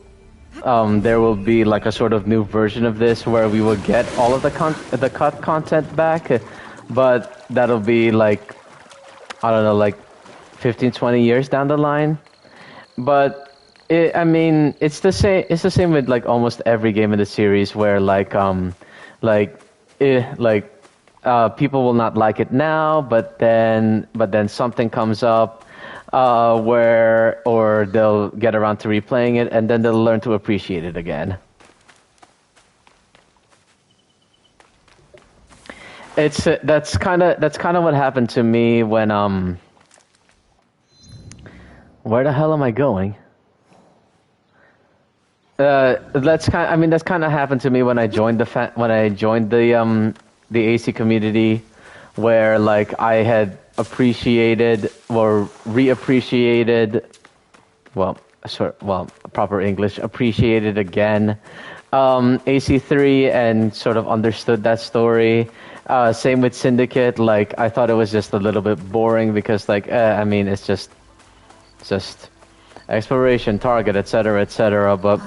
be like a sort of new version of this where we will get all of the cut content back, but that'll be like, I don't know, like 15, 20 years down the line. But I mean, it's the same. It's the same with like almost every game in the series where people will not like it now, but then something comes up or they'll get around to replaying it, and then they'll learn to appreciate it again. That's kind of what happened to me when where the hell am I going? That's kind of happened to me when I joined the AC community, where like I had appreciated or reappreciated, proper English, appreciated again AC3 and sort of understood that story. Same with Syndicate. Like I thought it was just a little bit boring because it's just exploration, target, etc., etc. But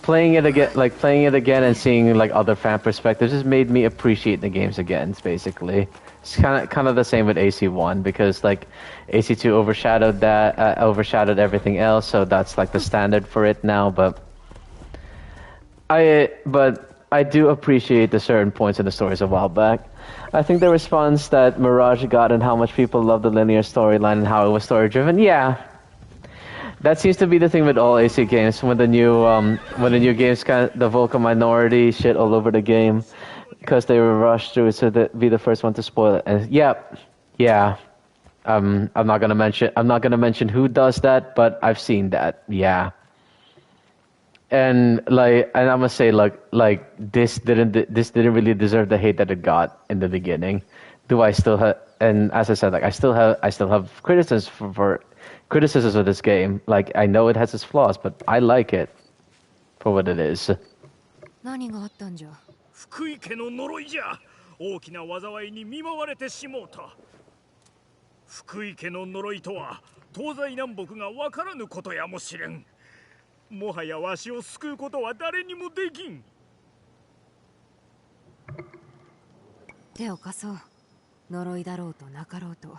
playing it again and seeing like other fan perspectives just made me appreciate the games again. Basically, it's kind of the same with AC1 because like AC2 overshadowed everything else, so that's like the standard for it now. But I do appreciate the certain points in the stories a while back. I think the response that Mirage got and how much people love the linear storyline and how it was story driven, yeah. That seems to be the thing with all AC games. When the new games the vocal minority shit all over the game because they were rushed through to be the first one to spoil it. And yeah. I'm not gonna mention who does that, but I've seen that. Yeah. And I'm gonna say this didn't really deserve the hate that it got in the beginning. Do I still have? And as I said, I still have criticisms for criticisms of this game. Like I know it has its flaws, but I like it for what it is. 何があったんじゃ。福井家の呪いじゃ。大きな災いに見舞われてしもうた。福井家の呪いとは東西南北が分からぬことやもしれん。もはやわしを救うことは誰にもできん。手を貸そう。呪いだろうとなかろうと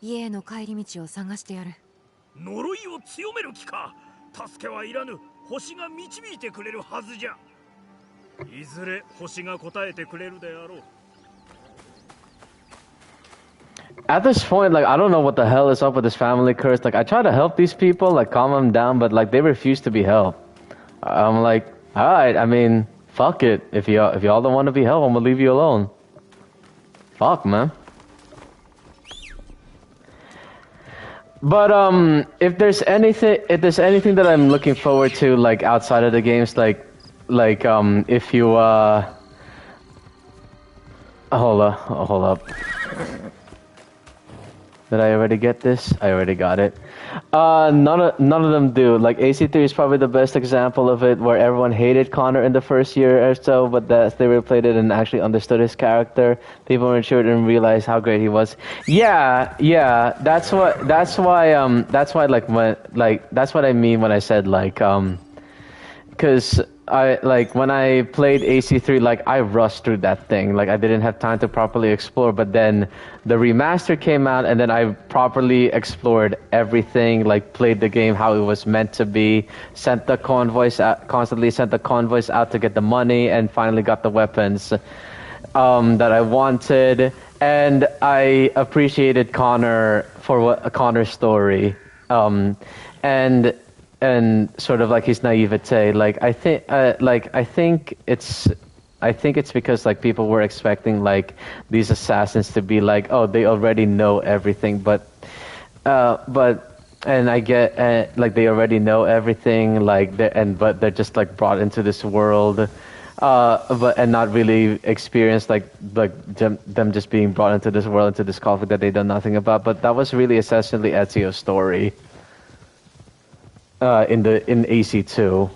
家への帰り道を探してやる。呪いを強める気か。助けはいらぬ。星が導いてくれるはずじゃ。いずれ星が答えてくれるであろう。At this point, I don't know what the hell is up with this family curse. I try to help these people, calm them down, but they refuse to be helped. I'm like, all right, I mean, fuck it. If y'all don't want to be helped, I'm gonna leave you alone. Fuck, man. But if there's anything that I'm looking forward to, outside of the games, if you hold up. Did I already get this? I already got it. None of them do. AC3 is probably the best example of it, where everyone hated Connor in the first year or so, but as they replayed it and actually understood his character, people matured and realized how great he was. Yeah. That's what I mean when I said because when I played AC3, I rushed through that thing. I didn't have time to properly explore, but then the remaster came out and then I properly explored everything, played the game how it was meant to be, constantly sent the convoys out to get the money, and finally got the weapons that I wanted. And I appreciated Connor for Connor's story. And sort of his naivete. I think it's because people were expecting these assassins to be oh, they already know everything, but I get they already know everything, but they're just brought into this world, and not really experienced them just being brought into this world, into this conflict that they know nothing about. But that was really essentially Ezio's story. in AC2,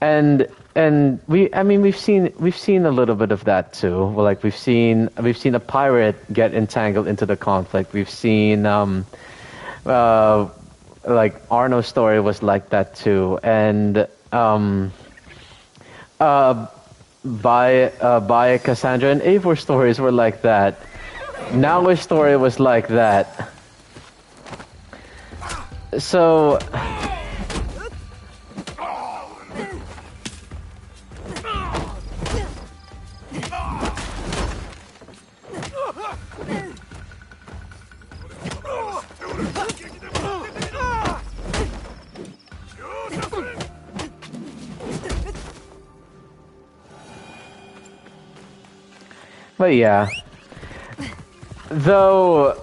and we've seen a little bit of that too. Well, like we've seen a pirate get entangled into the conflict. We've seen like Arno's story was like that too, and by Cassandra and Eivor stories were like that. Naoe's story was like that. So but yeah, though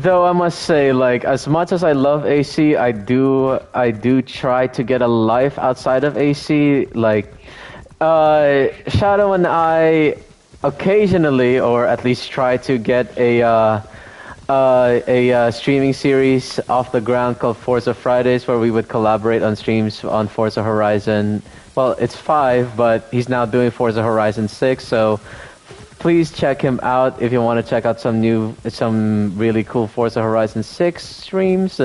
I must say, like, as much as I love AC, I do try to get a life outside of AC. Like, Shadow and I occasionally, or at least try to get a streaming series off the ground called Forza Fridays, where we would collaborate on streams on Forza Horizon. Well, it's 5, but he's now doing Forza Horizon 6, so please check him out if you want to check out some really cool Forza Horizon 6 streams.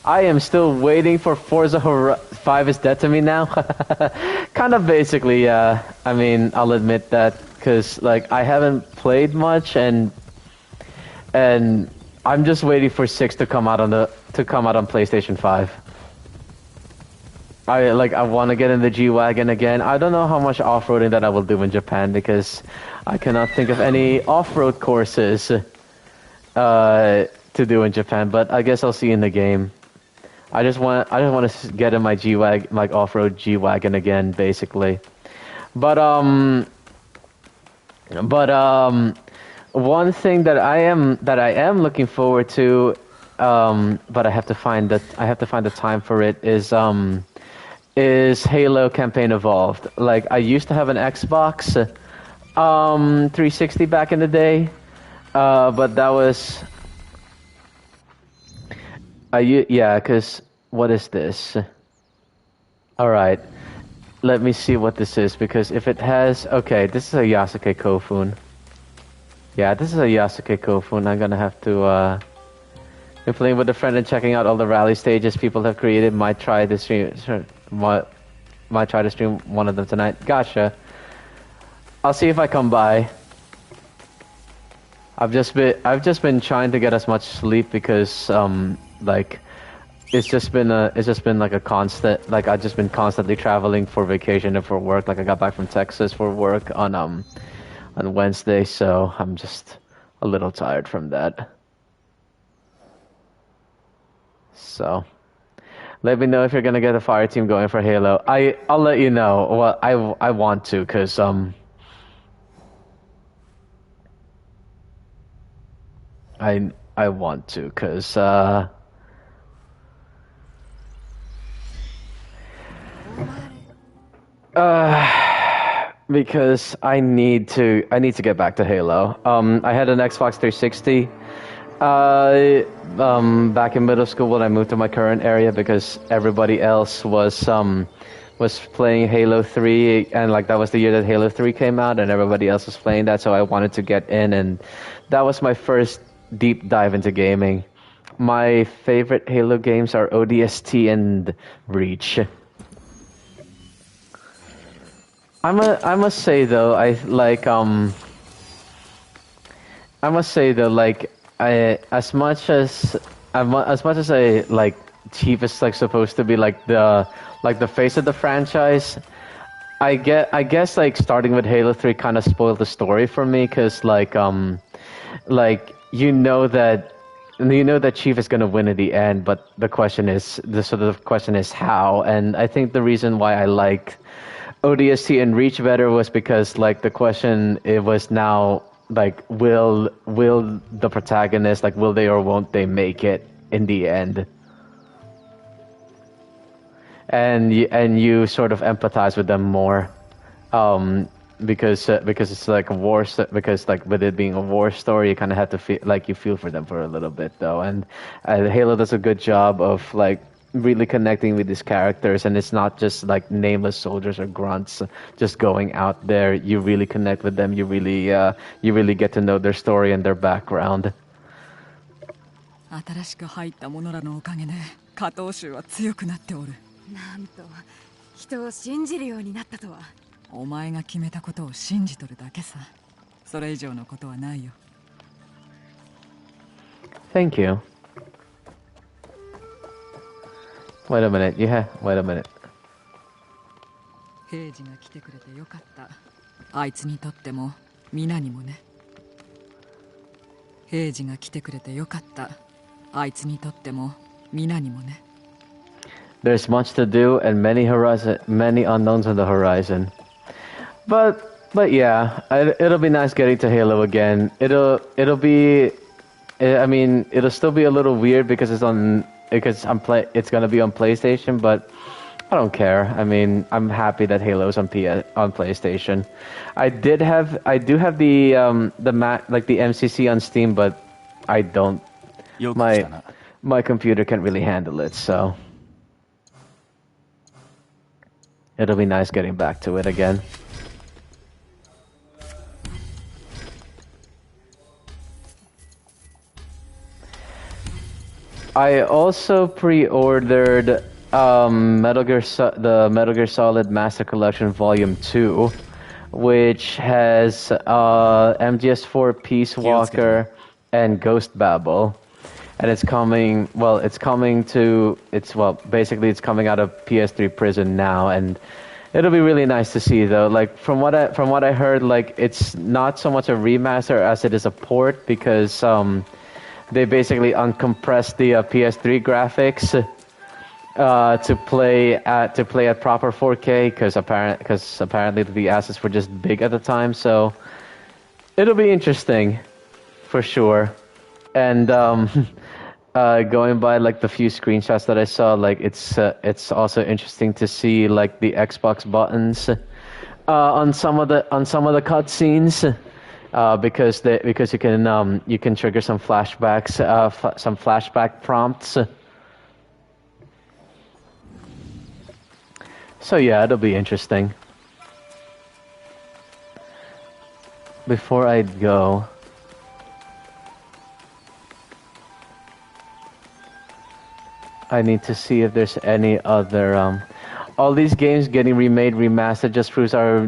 I am still waiting for Forza 5 is dead to me now. Kind of basically, yeah. I mean, I'll admit that, because like I haven't played much, and I'm just waiting for 6 to come out on PlayStation 5. I want to get in the G-Wagon again. I don't know how much off-roading that I will do in Japan, because I cannot think of any off-road courses to do in Japan, but I guess I'll see in the game. I just want to get in my G-Wagon, like off-road G-Wagon again, basically. But one thing that I am looking forward to, but I have to find the time for it, is Halo Campaign Evolved. Like, I used to have an Xbox 360 back in the day, but that was because what is this? Alright, let me see what this is, because if it has, okay, this is a Yasuke Kofun. Yeah, this is a Yasuke Kofun. I'm gonna have to been playing with a friend and checking out all the rally stages people have created. Might try to stream one of them tonight. Gotcha. I'll see if I come by. I've just been trying to get as much sleep, because like it's just been like a constant, like I've just been constantly traveling for vacation and for work. Like I got back from Texas for work on Wednesday, so I'm just a little tired from that. So, let me know if you're gonna get a fire team going for Halo. I'll let you know. Well, I want to, cause I want to, cause because I need to get back to Halo. I had an Xbox 360. Back in middle school when I moved to my current area, because everybody else was playing Halo 3, and like that was the year that Halo 3 came out, and everybody else was playing that, so I wanted to get in, and that was my first deep dive into gaming. My favorite Halo games are ODST and Reach. I must say though, as much as I like Chief is like supposed to be like the face of the franchise, I guess like starting with Halo 3 kind of spoiled the story for me, because like you know that Chief is gonna win in the end, but the question is how. And I think the reason why I liked ODST and Reach better was because like the question, it was now like will the protagonist, like will they or won't they make it in the end, and you sort of empathize with them more. because it's like a war because like with it being a war story, you kind of have to feel like you feel for them for a little bit though, and Halo does a good job of like really connecting with these characters, and it's not just like nameless soldiers or grunts just going out there. You really connect with them. You really get to know their story and their background. 新しく入った者らのおかげで加藤衆は強くなっておる。なんと人を信じるようになったとは。お前が決めたことを信じとるだけさ。それ以上のことはないよ。Thank you. Wait a minute. Wait a minute. 平次が来てくれてよかった。あいつにとっても皆にもね。平次が来てくれてよかった。あいつにとっても皆にもね。There's much to do and many unknowns on the horizon. But yeah, it'll be nice getting to Halo again. It'll be, I mean, it'll still be a little weird because it's gonna be on PlayStation, but I don't care. I mean, I'm happy that Halo's on PlayStation. I do have the MCC on Steam, but I don't. My computer can't really handle it, so it'll be nice getting back to it again. I also pre-ordered the Metal Gear Solid Master Collection Volume 2, which has MGS4 Peace Walker and Ghost Babel. And it's coming out of PS3 prison now, and it'll be really nice to see though. Like from what I heard, like it's not so much a remaster as it is a port, because they basically uncompressed the PS3 graphics to play at proper 4K, because apparently the assets were just big at the time. So it'll be interesting for sure. And going by like the few screenshots that I saw, like it's also interesting to see like the Xbox buttons on some of the cutscenes, because you can trigger some flashbacks, some flashback prompts. So yeah, it'll be interesting. Before I go, I need to see if there's any other all these games getting remade, remastered just proves our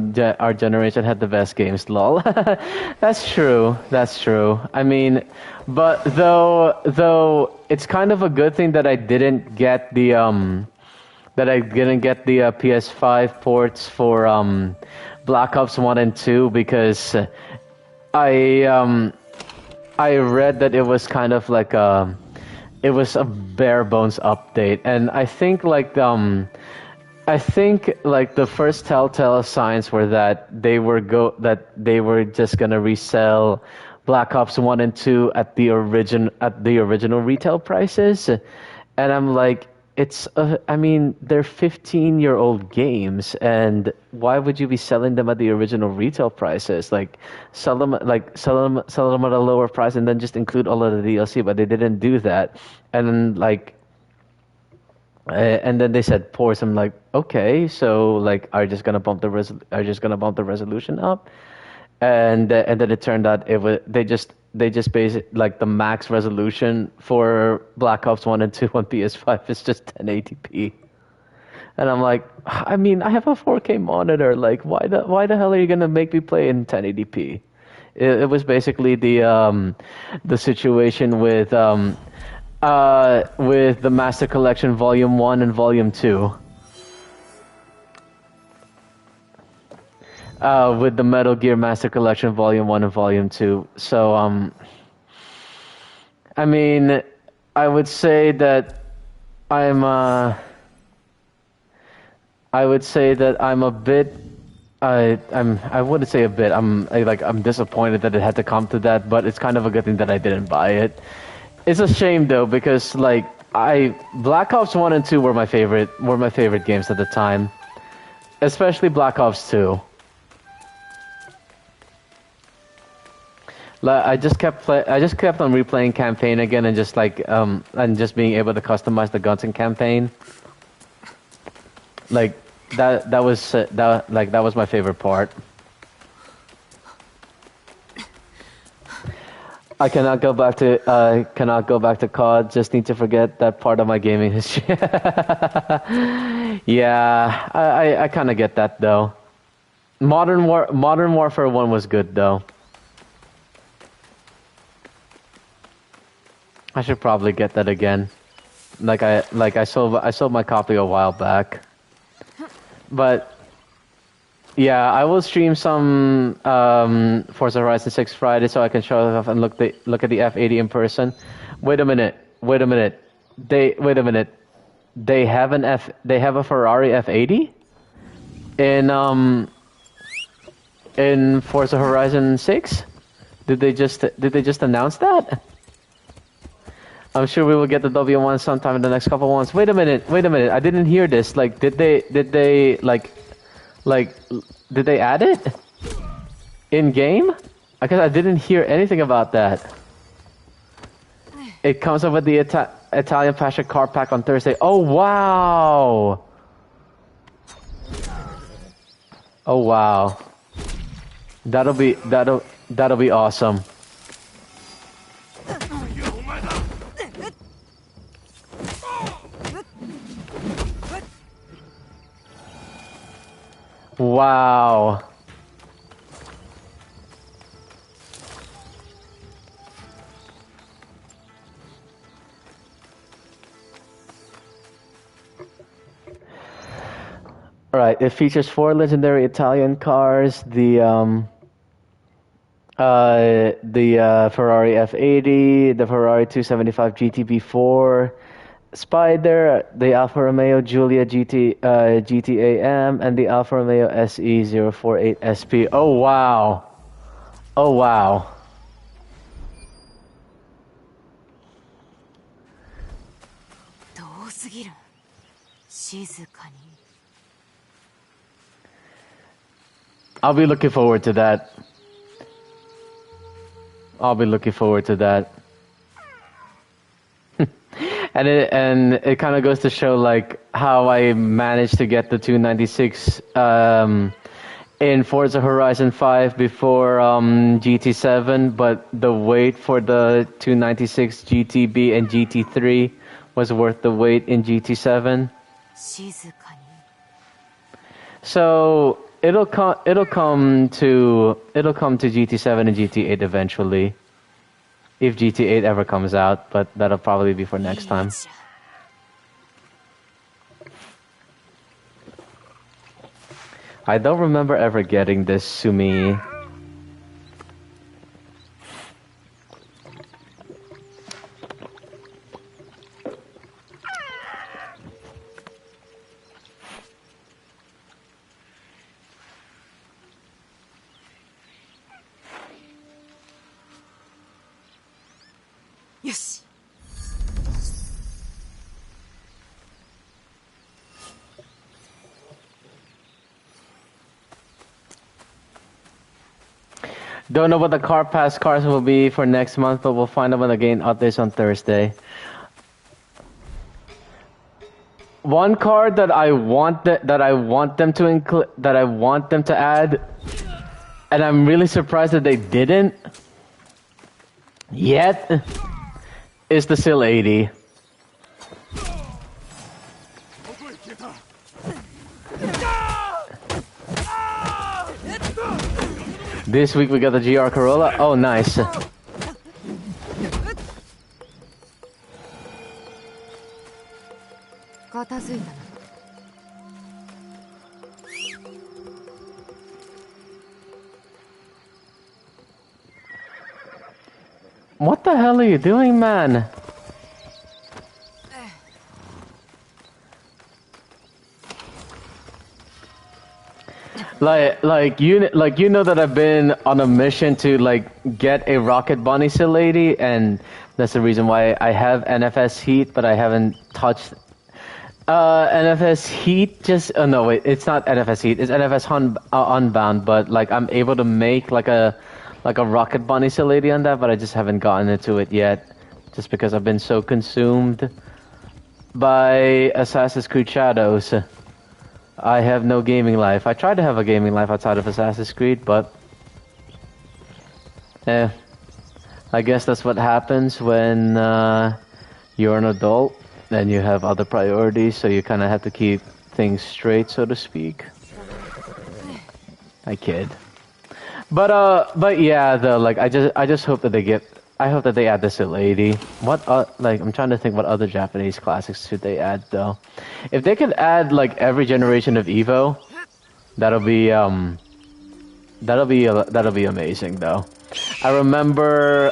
generation had the best games. Lol. That's true. I mean, but though it's kind of a good thing that I didn't get the PS5 ports for Black Ops 1 and 2, because I read that it was kind of like it was a bare bones update, and I think the first telltale signs were that they were just gonna resell Black Ops 1 and 2 at the original retail prices, and I'm like, I mean, they're 15-year-old games, and why would you be selling them at the original retail prices? Like, sell them at a lower price and then just include all of the DLC. But they didn't do that, and then they said ports. I'm like, okay, so like, are you just gonna bump the resolution up? And then it turned out they just base it, like the max resolution for Black Ops 1 and 2 on PS5 is just 1080p. And I'm like, I mean, I have a 4K monitor. Like, why the hell are you gonna make me play in 1080p? It was basically the situation with the Master Collection Volume 1 and Volume 2. With the Metal Gear Master Collection Volume 1 and Volume 2. So, I mean, I would say that I'm a bit, I wouldn't say a bit, I'm disappointed that it had to come to that, but it's kind of a good thing that I didn't buy it. It's a shame though, because like, Black Ops 1 and 2 were my favorite games at the time. Especially Black Ops 2. Like I just kept on replaying campaign again and just like and just being able to customize the guns in campaign. Like that was my favorite part. I cannot go back to COD. Just need to forget that part of my gaming history. Yeah, I kind of get that though. Modern Warfare 1 was good though. I should probably get that again. I sold my copy a while back. But yeah, I will stream some Forza Horizon 6 Friday so I can show it off and look at the F80 in person. Wait a minute. They have a Ferrari F80 in Forza Horizon 6? Did they just announce that? I'm sure we will get the W1 sometime in the next couple of months. Wait a minute. I didn't hear this. Like, did they add it in game? Because I didn't hear anything about that. It comes up with the Italian Passion car pack on Thursday. Oh wow! Oh wow! That'll be awesome. Wow. All right, it features 4 legendary Italian cars, the Ferrari F80, the Ferrari 275 GTB4, Spider, the Alfa Romeo Giulia GT-AM, and the Alfa Romeo SE048 SP. Oh wow! Oh wow! I'll be looking forward to that. And it kind of goes to show like how I managed to get the 296 in Forza Horizon 5 before GT7, but the wait for the 296 GTB and GT3 was worth the wait in GT7. So it'll come to GT7 and GT8 eventually. If GT8 ever comes out, but that'll probably be for next time. I don't remember ever getting this Sumi. Don't know what the car pass cars will be for next month, but we'll find out when the game updates on Thursday. One card that I want them to add, and I'm really surprised that they didn't yet, is the SIL 80. This week we got the GR Corolla. Oh, nice. What the hell are you doing, man? Like you know that I've been on a mission to like get a Rocket Bunny SIL lady, and that's the reason why I have NFS Heat, but I haven't touched NFS Heat. Just no, wait, it's not NFS Heat, it's NFS Unbound. But like I'm able to make like a like a Rocket Bunny lady on that, but I just haven't gotten into it yet, just because I've been so consumed by Assassin's Creed Shadows. I have no gaming life. I tried to have a gaming life outside of Assassin's Creed, but I guess that's what happens when you're an adult and you have other priorities, so you kind of have to keep things straight, so to speak. I kid. But yeah, though, like I just hope that I hope that they add this lady. What like I'm trying to think what other Japanese classics should they add though. If they could add like every generation of Evo, that'll be amazing though. I remember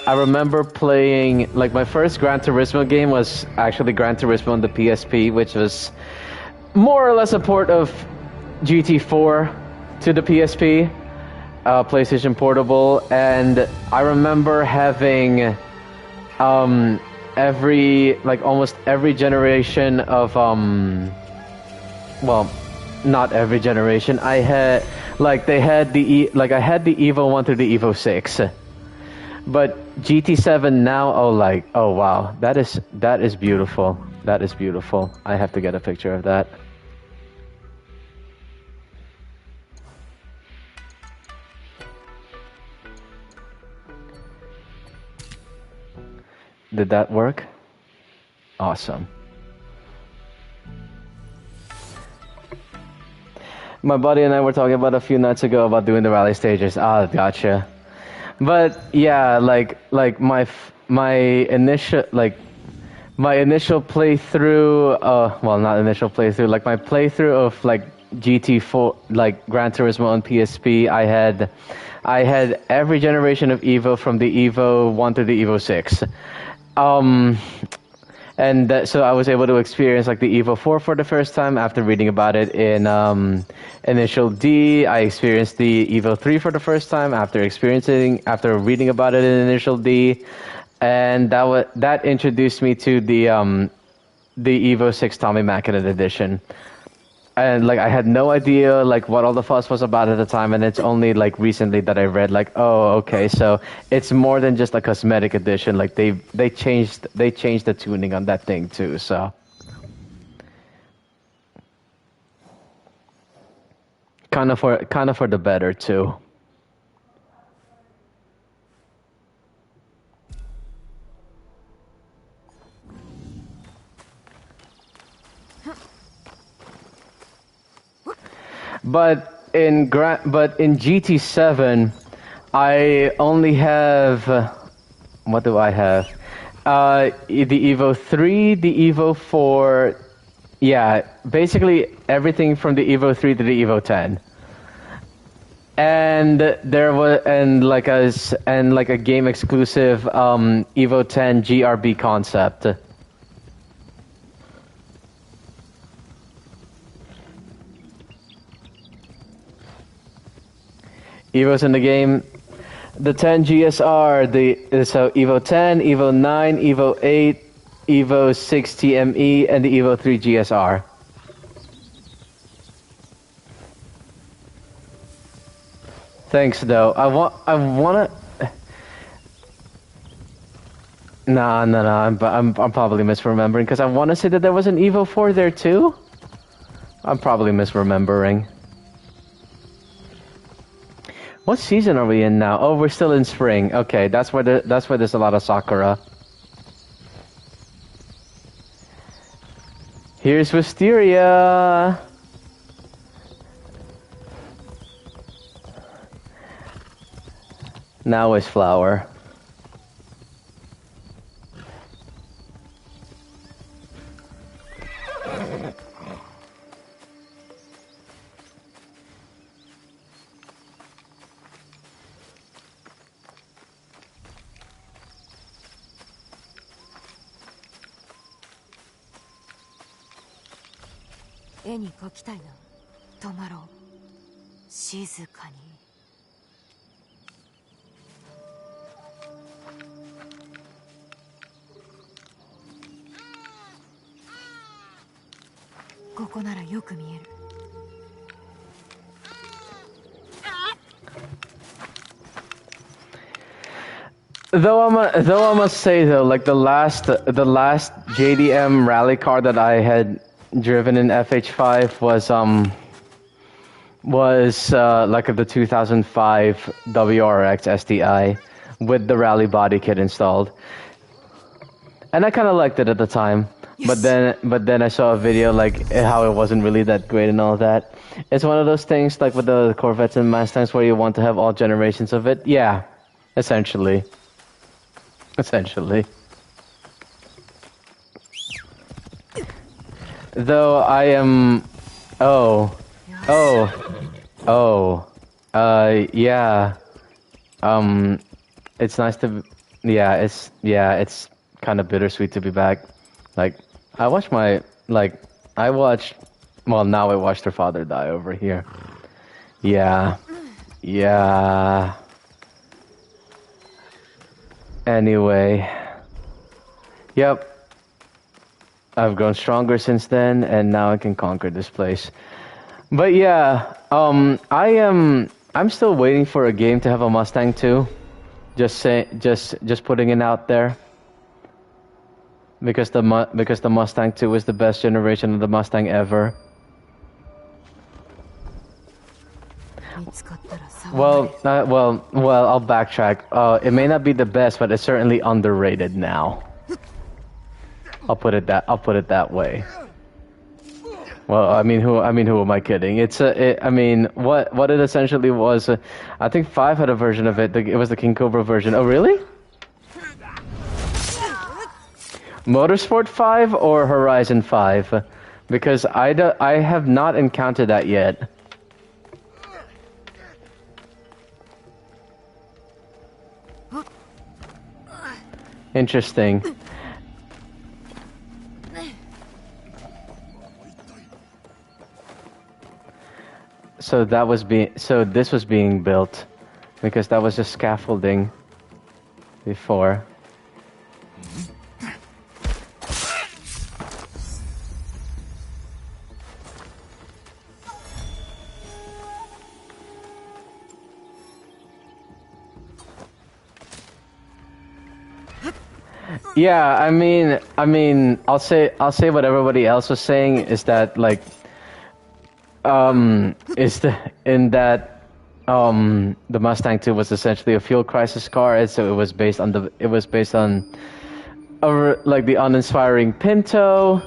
playing like my first Gran Turismo game was actually Gran Turismo on the PSP, which was more or less a port of GT4 to the PSP. PlayStation Portable, and I remember having almost every generation of well, not every generation. I had like I had the Evo 1 through the Evo 6. But GT7 now, oh wow, that is beautiful. That is beautiful. I have to get a picture of that. Did that work? Awesome. My buddy and I were talking about a few nights ago about doing the rally stages. Ah, gotcha. But yeah, like my initial playthrough. Well, not initial playthrough. Like my playthrough of like GT4, like Gran Turismo on PSP. I had every generation of Evo from the Evo 1 to the Evo 6. So I was able to experience like the Evo 4 for the first time after reading about it in Initial D. I experienced the Evo 3 for the first time after reading about it in Initial D, and that introduced me to the Evo 6 Tommy Mackinnon edition. And like I had no idea like what all the fuss was about at the time, and it's only like recently that I read like, oh okay, so it's more than just a cosmetic edition. Like they changed the tuning on that thing too. So kind of for the better too. But in GT7, I only have what do I have? The Evo 3, the Evo 4, yeah, basically everything from the Evo 3 to the Evo 10. And there was like a game exclusive Evo 10 GRB concept. Evos in the game, the 10 GSR, so Evo 10, Evo 9, Evo 8, Evo 6 TME, and the Evo 3 GSR. Thanks, though. I wanna. Nah. I'm probably misremembering because I want to say that there was an Evo 4 there too. I'm probably misremembering. What season are we in now? Oh, we're still in spring. Okay, that's where there's a lot of Sakura. Here's Wisteria. Now is Flower. Though I must say though, like the last JDM rally car that I had driven in FH5 was like the 2005 WRX STI with the rally body kit installed, and I kind of liked it at the time. But then I saw a video like how it wasn't really that great and all that. It's one of those things like with the Corvettes and Mustangs where you want to have all generations of it. Yeah, essentially. Though I am, oh, yeah. It's nice to, it's kind of bittersweet to be back. Like, I watched, well, now I watched her father die over here. Yeah. Anyway. Yep. I've grown stronger since then, and now I can conquer this place. But yeah, I'm still waiting for a game to have a Mustang too. Just putting it out there. Because the Mustang 2 is the best generation of the Mustang ever. Well, I'll backtrack. It may not be the best, but it's certainly underrated now. I'll put it that way. Well, I mean, who am I kidding? What it essentially was. I think 5 had a version of it. It was the King Cobra version. Oh, really? Motorsport 5 or Horizon 5? Because I have not encountered that yet. Interesting. So this was being built because that was just scaffolding before. Yeah, I mean, I'll say what everybody else was saying is that like, the Mustang 2 was essentially a fuel crisis car, and so it was based on the uninspiring Pinto,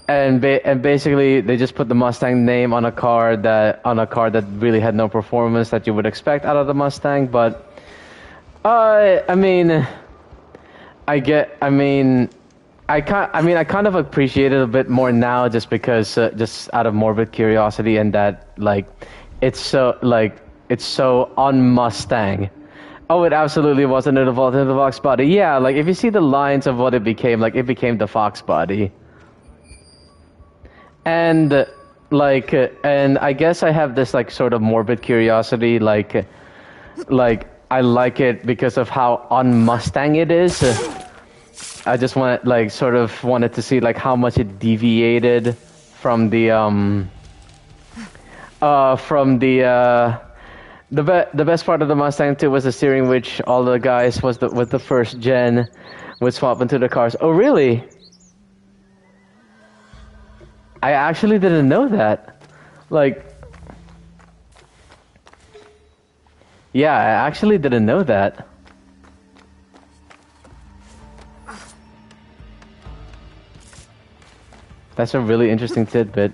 and basically they just put the Mustang name on a car that really had no performance that you would expect out of the Mustang. But I kind of appreciate it a bit more now, just because just out of morbid curiosity, and that like it's so on Mustang. Oh, it absolutely wasn't an evolved into the Fox body. Yeah, like if you see the lines of what it became, like it became the Fox body. And and I guess I have this like sort of morbid curiosity, like I like it because of how on Mustang it is. I just wanted to see like how much it deviated from the best part of the Mustang 2 was the steering, which all the guys with the first gen would swap into the cars. Oh, really? I actually didn't know that. Like, yeah, I actually didn't know that. That's a really interesting tidbit.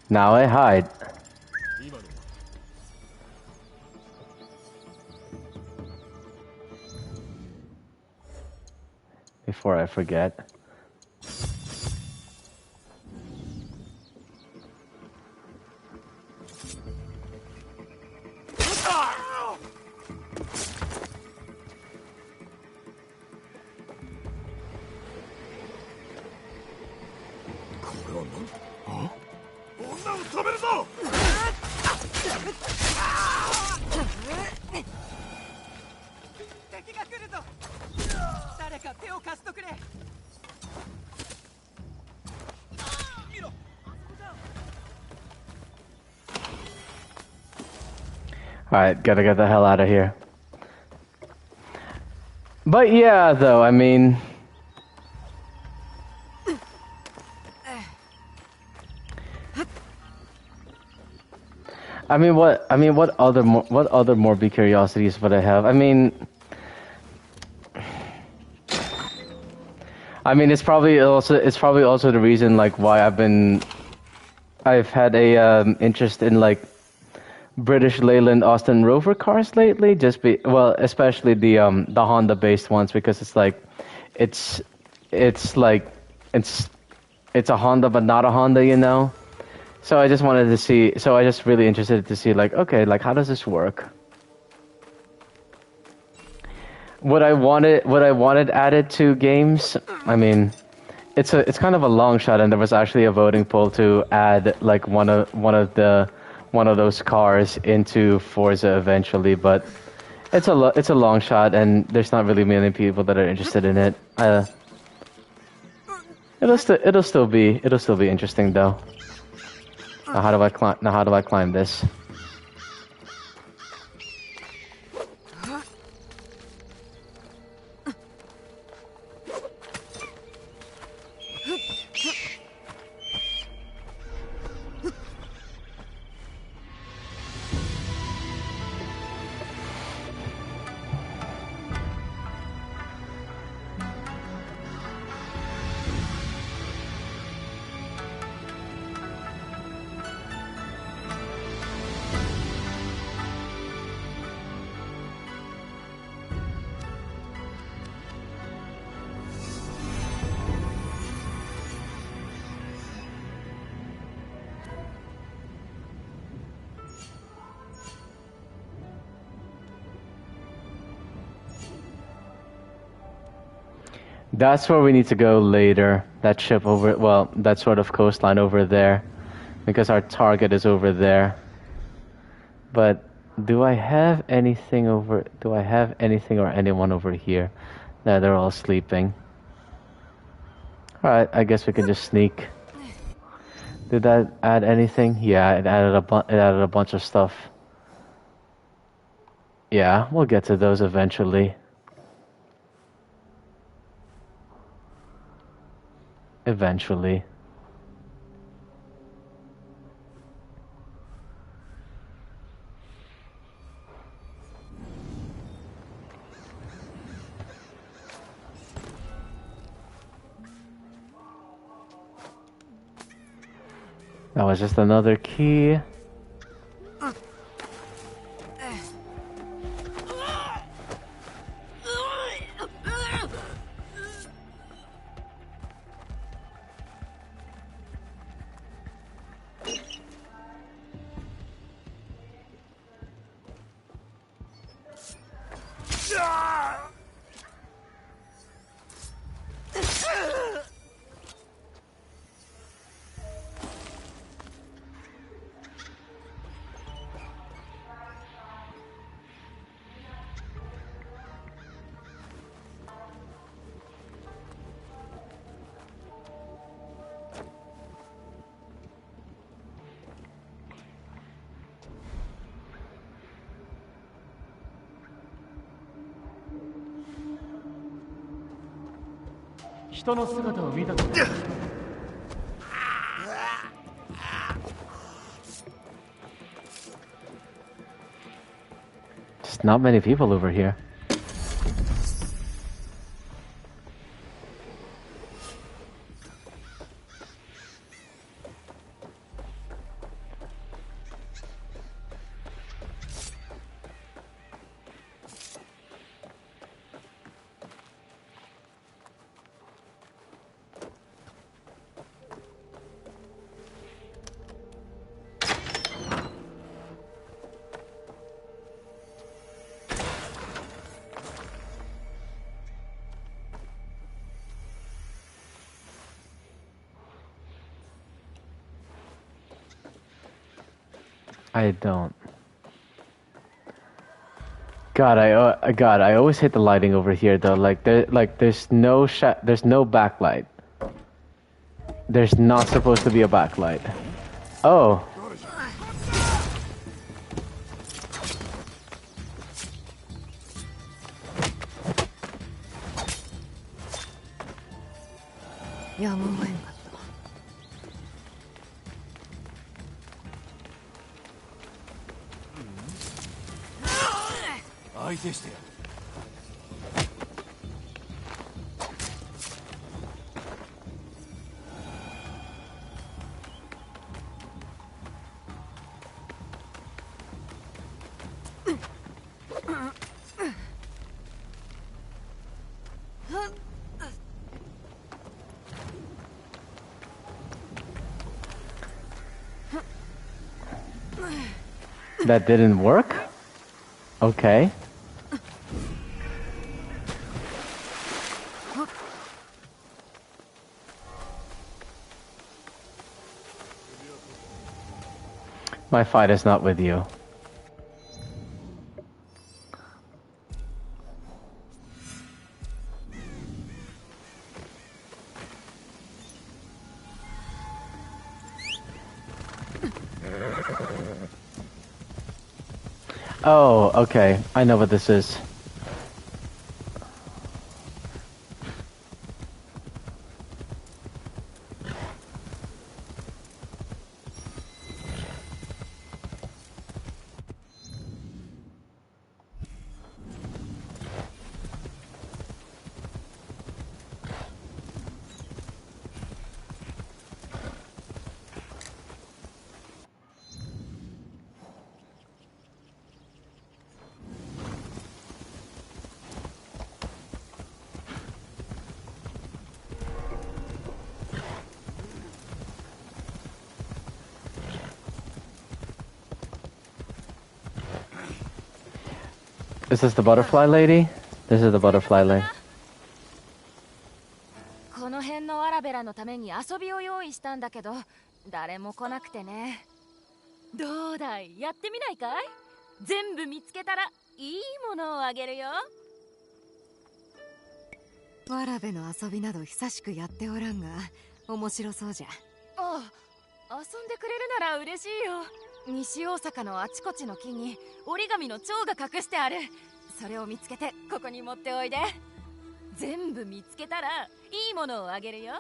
Now I hide. Before I forget. Alright, gotta get the hell out of here. But yeah, though, I mean... what other morbid curiosities would I have? I mean, it's probably also the reason like why I've had a interest in like British Leyland Austin Rover cars lately. Especially the Honda based ones, because it's a Honda but not a Honda, you know. So I just really interested to see like, okay, like how does this work? What I wanted added to games, I mean, it's kind of a long shot, and there was actually a voting poll to add like one of those cars into Forza eventually, but it's a long shot, and there's not really many people that are interested in it. It'll still be interesting though. Now how do I climb this? That's where we need to go later. That sort of coastline over there, because our target is over there. But do I have anything or anyone over here? No, they're all sleeping. Alright, I guess we can just sneak. Did that add anything? Yeah, it added a bunch of stuff. Yeah, we'll get to those eventually. Eventually. That was just another key. Just not many people over here. I don't. God, I always hate the lighting over here though. There's no backlight. There's not supposed to be a backlight. Oh. That didn't work? Okay. My fight is not with you. Oh, okay. I know what this is. Is this the butterfly lady? This is the butterfly lady. この辺のアラベラのために遊びを用意したんだけど、誰も来なくてね。どうだい、やってみないかい？全部見つけたらいいものをあげるよ。わらべの遊びなど久しくやっておらんが、面白そうじゃ。あ、遊んでくれるなら嬉しいよ。西大阪のあちこちの木に折り紙の蝶が隠してある。それを見つけてここに持っておいで。全部見つけたらいいものをあげるよ。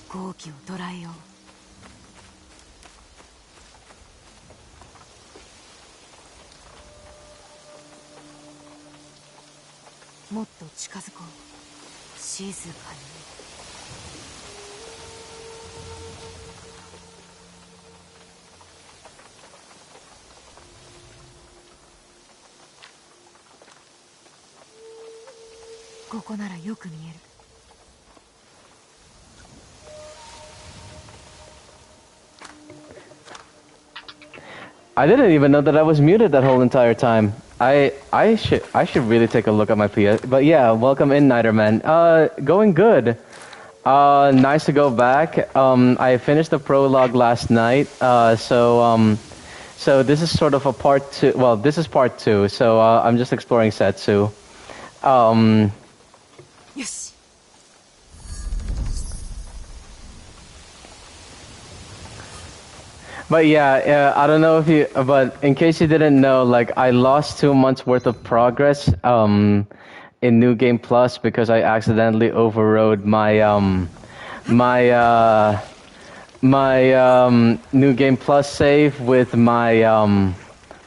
好機を捉えよう。もっと近づこう。静かに。ここならよく見える。I didn't even know that I was muted that whole entire time. I should really take a look at my PS. But yeah, welcome in, Nighterman. Going good. Nice to go back. I finished the prologue last night. So this is sort of a part two. Well, this is part two. So I'm just exploring Settsu. Yes. But yeah, I don't know if you, but in case you didn't know, like I lost 2 months worth of progress in New Game Plus because I accidentally overrode my New Game Plus save with my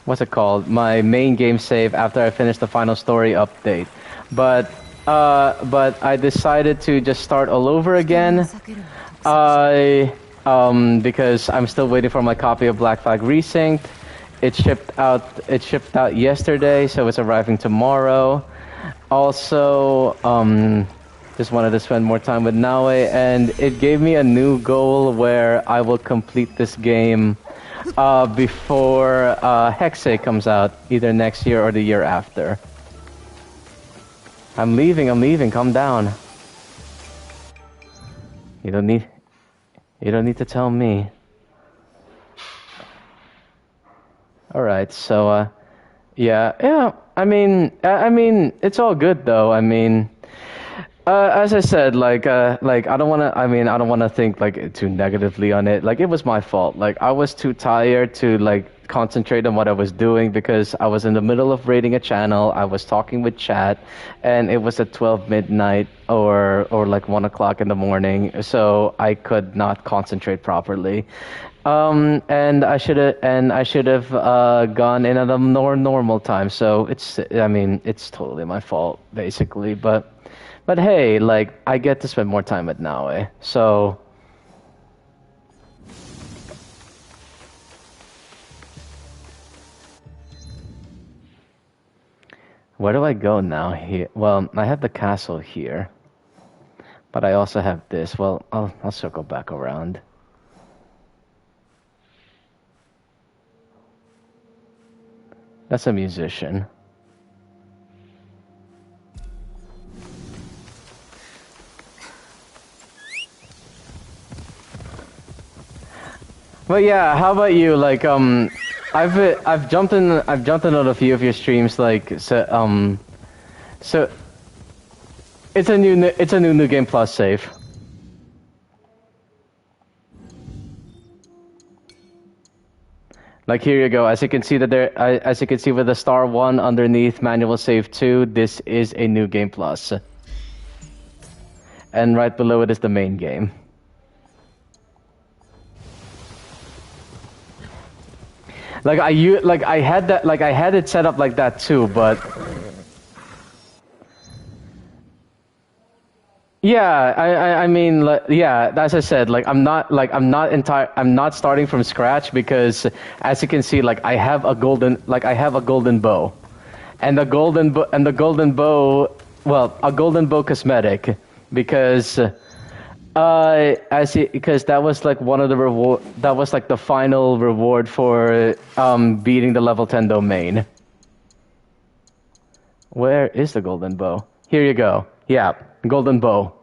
what's it called? My main game save after I finished the final story update. But I decided to just start all over again. Because I'm still waiting for my copy of Black Flag Resynced. It shipped out yesterday, so it's arriving tomorrow. Also, just wanted to spend more time with Naoe, and it gave me a new goal where I will complete this game before Hexe comes out, either next year or the year after. I'm leaving, calm down. You don't need to tell me. Alright, so, yeah, I mean, it's all good though. I mean, as I said, I don't wanna think, like, too negatively on it. Like, it was my fault. Like, I was too tired to, like, concentrate on what I was doing because I was in the middle of raiding a channel. I was talking with chat, and it was at 12 midnight or like 1 o'clock in the morning, so I could not concentrate properly. And I should have gone in at a more normal time. So it's totally my fault basically. But hey, like I get to spend more time at Naoe, so. Where do I go now? Here. Well, I have the castle here, but I also have this. Well, I'll circle back around. That's a musician. But yeah, how about you? Like, I've jumped in on a few of your streams, like so it's a new Game Plus save. Like here you go. As you can see as you can see with the star 1 underneath manual save 2, this is a new Game Plus. And right below it is the main game. Like I had it set up like that too, but yeah, I mean, yeah, as I said, like I'm not starting from scratch because as you can see, like I have a golden bow, and the golden bow, well, a golden bow cosmetic because because that was like one of the reward. That was like the final reward for beating the level 10 domain. Where is the golden bow? Here you go. Yeah, golden bow.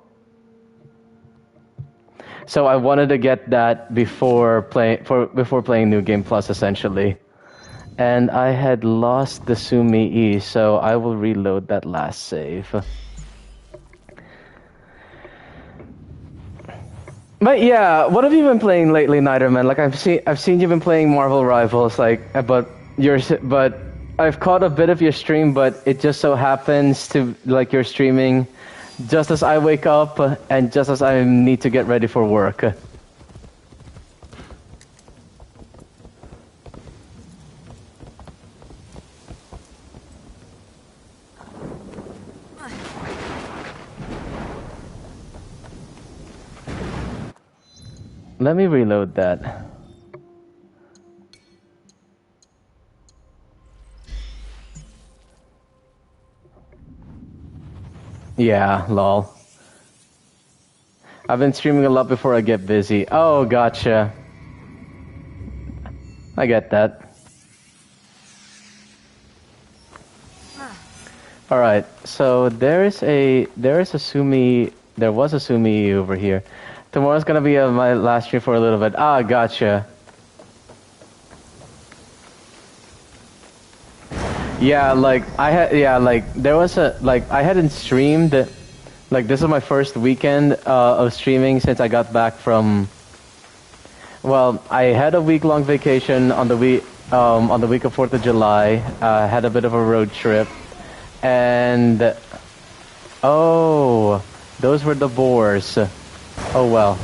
So I wanted to get that before playing New Game Plus, essentially. And I had lost the Sumi, so I will reload that last save. But yeah, what have you been playing lately, Nighterman? Like I've seen you've been playing Marvel Rivals, like, but I've caught a bit of your stream, but it just so happens to like you're streaming just as I wake up and just as I need to get ready for work. Let me reload that. Yeah, lol. I've been streaming a lot before I get busy. Oh, gotcha. I get that. All right. So there was a Sumi over here. Tomorrow's gonna be my last stream for a little bit. Ah, gotcha. Yeah, like I hadn't streamed. Like this is my first weekend of streaming since I got back from. Well, I had a week-long vacation on the week of 4th of July. Had a bit of a road trip, and oh, those were the boars. Oh well.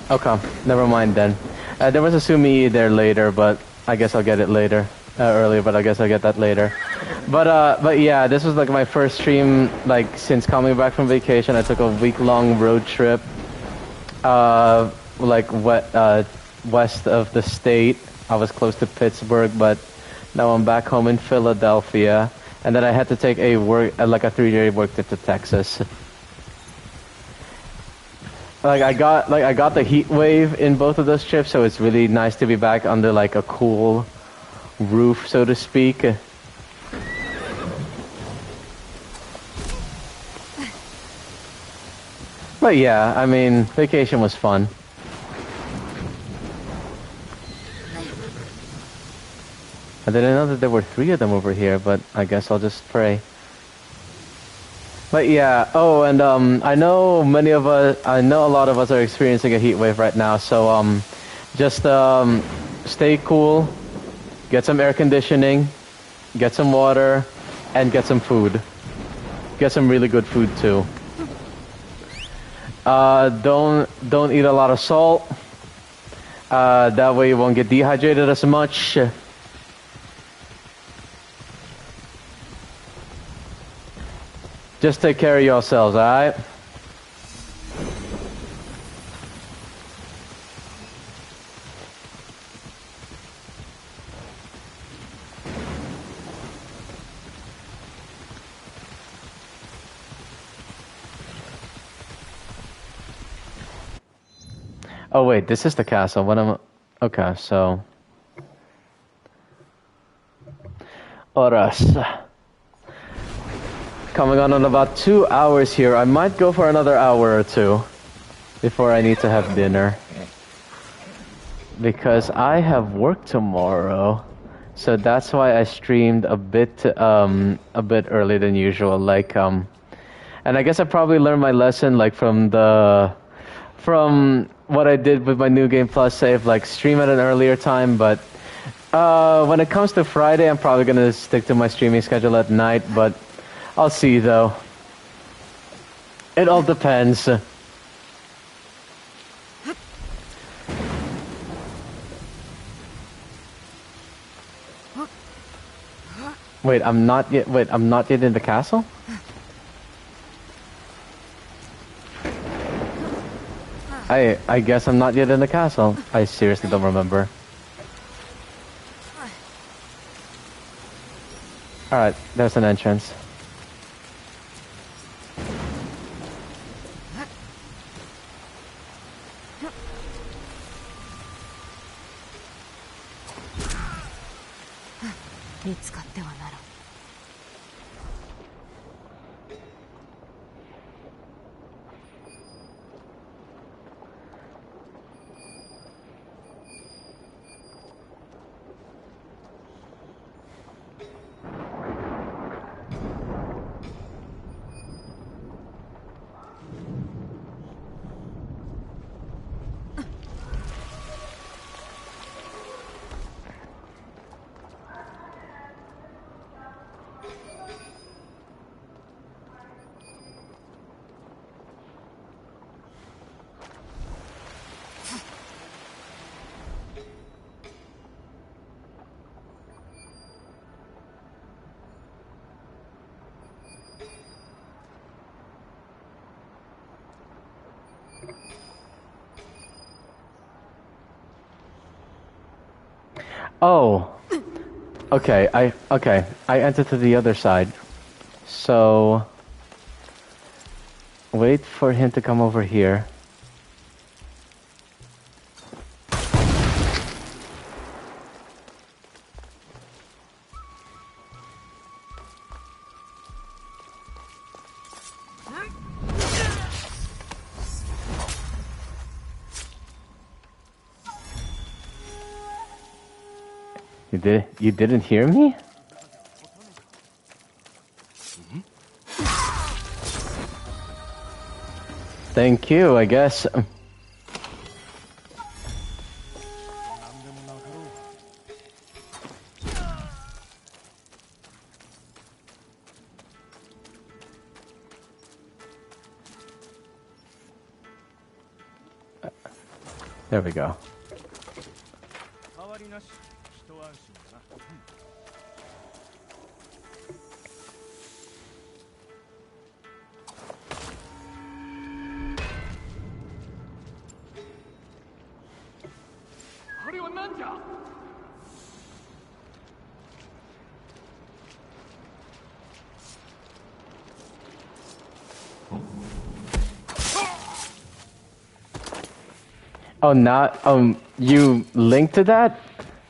Okay, never mind then. There was a Sumi there later, but I guess I'll get it later. Earlier, but I guess I'll get that later. But yeah, this was like my first stream like since coming back from vacation. I took a week-long road trip, west of the state. I was close to Pittsburgh, but now I'm back home in Philadelphia. And then I had to take a 3-day work trip to Texas. I got the heat wave in both of those trips, so it's really nice to be back under like a cool roof, so to speak. But yeah, I mean, vacation was fun. I didn't know that there were 3 of them over here, but I guess I'll just pray. But yeah, oh, and I know a lot of us are experiencing a heat wave right now, so just stay cool. Get some air conditioning, get some water, and get some food. Get some really good food too. Don't eat a lot of salt. That way you won't get dehydrated as much. Just take care of yourselves, alright? Oh wait, this is the castle. Okay, so Horas. Coming on in about 2 hours here. I might go for another hour or 2 before I need to have dinner. Because I have work tomorrow. So that's why I streamed a bit earlier than usual. And I guess I probably learned my lesson like from what I did with my New Game Plus save, like stream at an earlier time, but when it comes to Friday, I'm probably gonna stick to my streaming schedule at night, but I'll see though. It all depends. Wait, I'm not yet in the castle? I guess I'm not yet in the castle. I seriously don't remember. Alright, there's an entrance. Oh. Okay, I entered to the other side. So wait for him to come over here. You didn't hear me? Thank you, I guess. There we go. Oh, not you linked to that?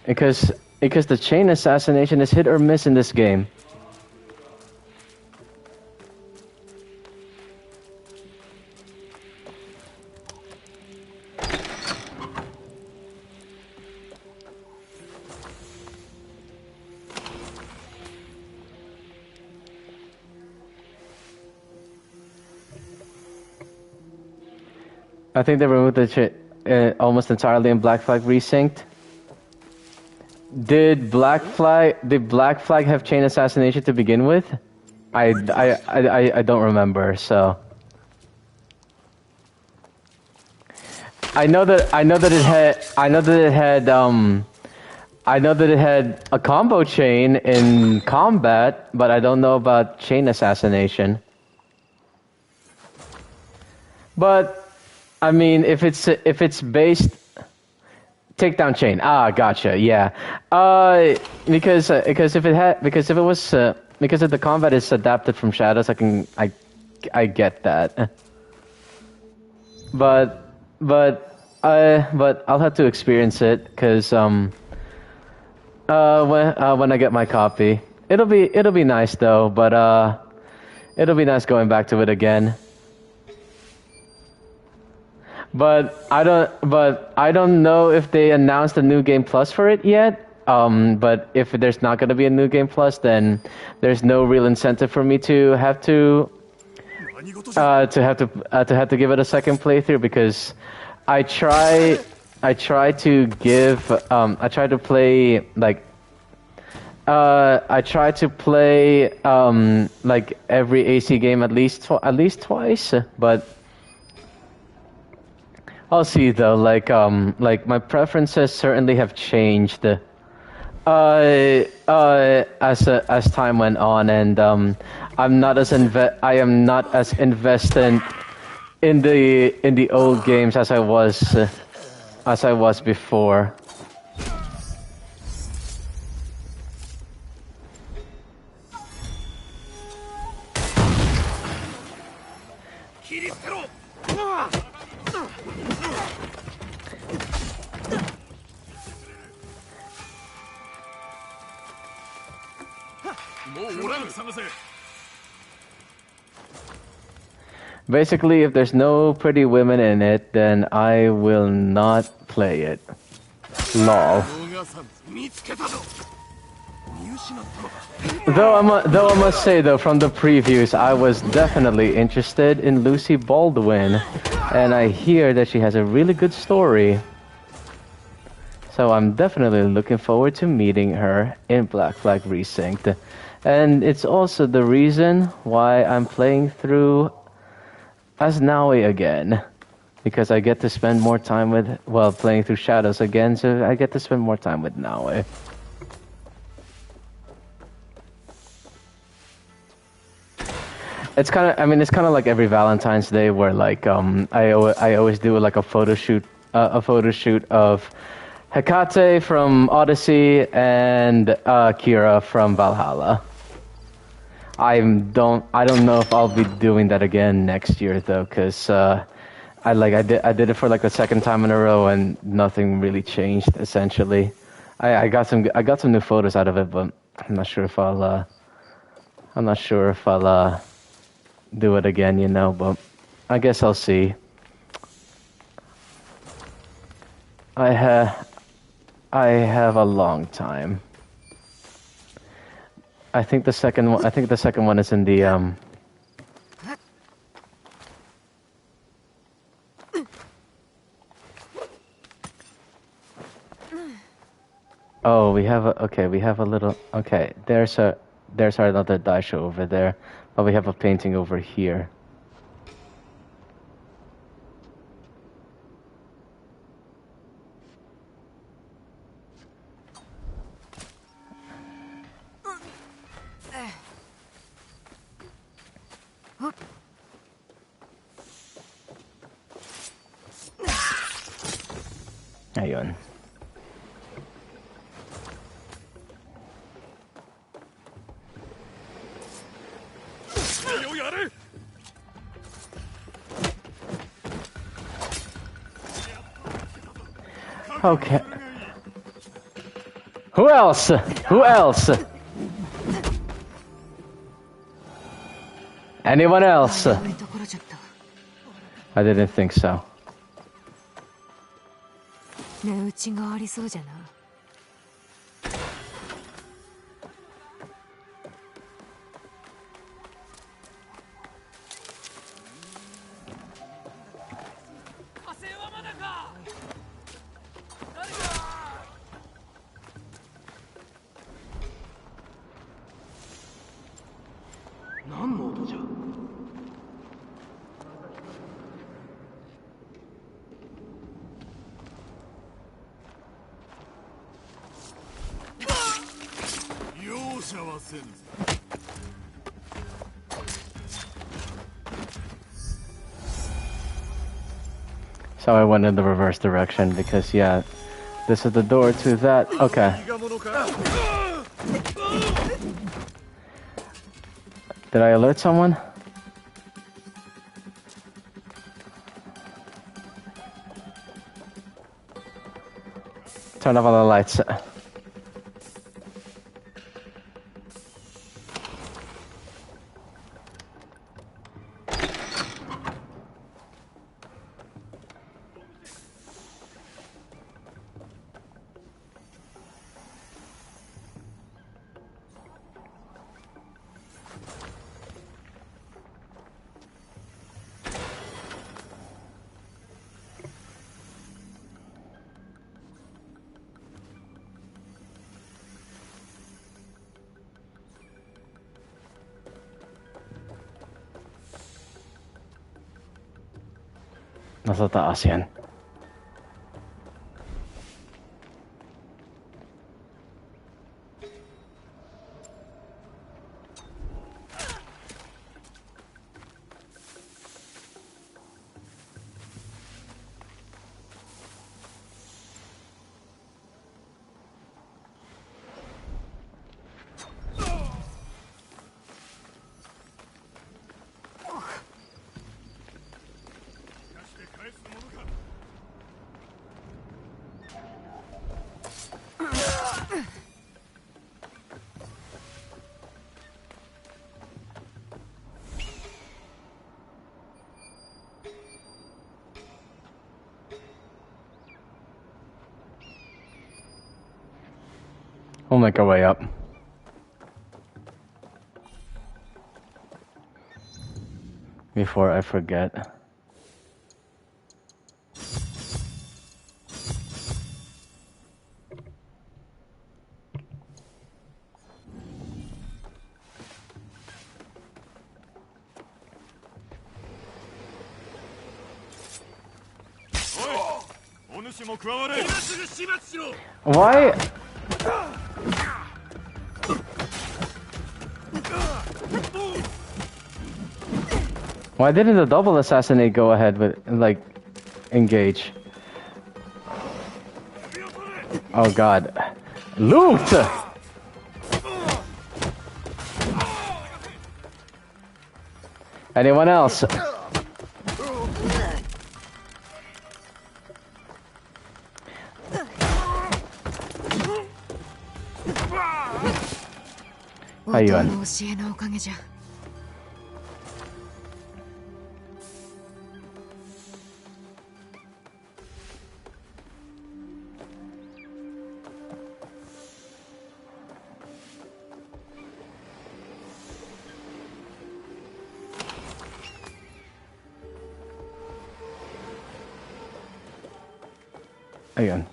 Because the chain assassination is hit or miss in this game. I think they removed the chain almost entirely in Black Flag Resynced. Did Black Flag have chain assassination to begin with? I don't remember, so I know that it had a combo chain in combat, but I don't know about chain assassination. But I mean, if it's based takedown chain, gotcha, yeah. Because if the combat is adapted from shadows, I get that. But I'll have to experience it because when I get my copy, it'll be nice though. But it'll be nice going back to it again. But I don't know if they announced a new game plus for it yet. But if there's not going to be a new game plus, then there's no real incentive for me to have to give it a second playthrough, because I try to play like every AC game at least twice, but I'll see though. Like my preferences certainly have changed as time went on, and I am not as invested in the old games as I was before. Basically, if there's no pretty women in it, then I will not play it. Lol. Though I must say though, from the previews, I was definitely interested in Lucy Baldwin, and I hear that she has a really good story. So I'm definitely looking forward to meeting her in Black Flag Resynced. And it's also the reason why I'm playing through as Naoe again, because I get to spend more time with, well, playing through Shadows again, so I get to spend more time with Naoe. It's kind of, I mean, it's kind of like every Valentine's Day where like I always do like a photo shoot of Hecate from Odyssey and Kira from Valhalla. I don't know if I'll be doing that again next year though, because I did it for like the second time in a row and nothing really changed essentially. I got some new photos out of it, but I'm not sure if I'll do it again, you know, but I guess I'll see. I have a long time. I think the second one is in the Oh, we have a little there's our another daisho over there, but we have a painting over here. Ayun. Okay. Who else? Who else? Anyone else? I didn't think so. 値打ちがありそうじゃな。何の音じゃ。容赦はせんぞ。So I went in the reverse direction because yeah, this is the door to that. Okay. Did I alert someone? Turn off all the lights. Nasa taas yan. We'll make our way up. Before I forget. Why? Why didn't the double assassinate go ahead with, like, engage? Oh god. Loot! Anyone else? How you on? Again.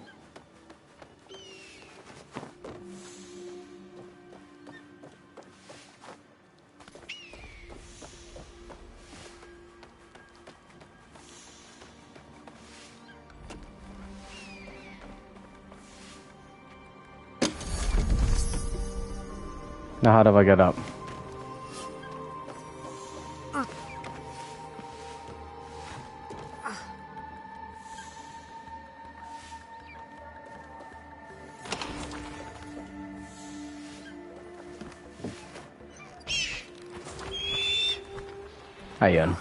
Now how do I get up? Ayan.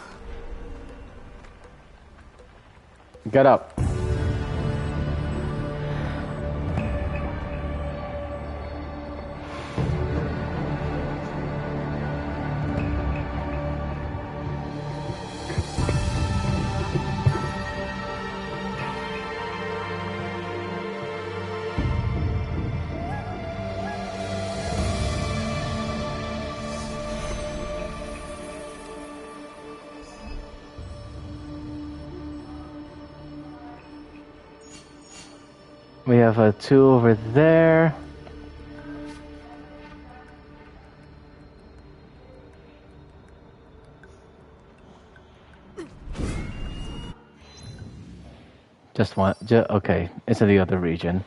Get up. We have a 2 over there. Just one. Okay, it's in the other region.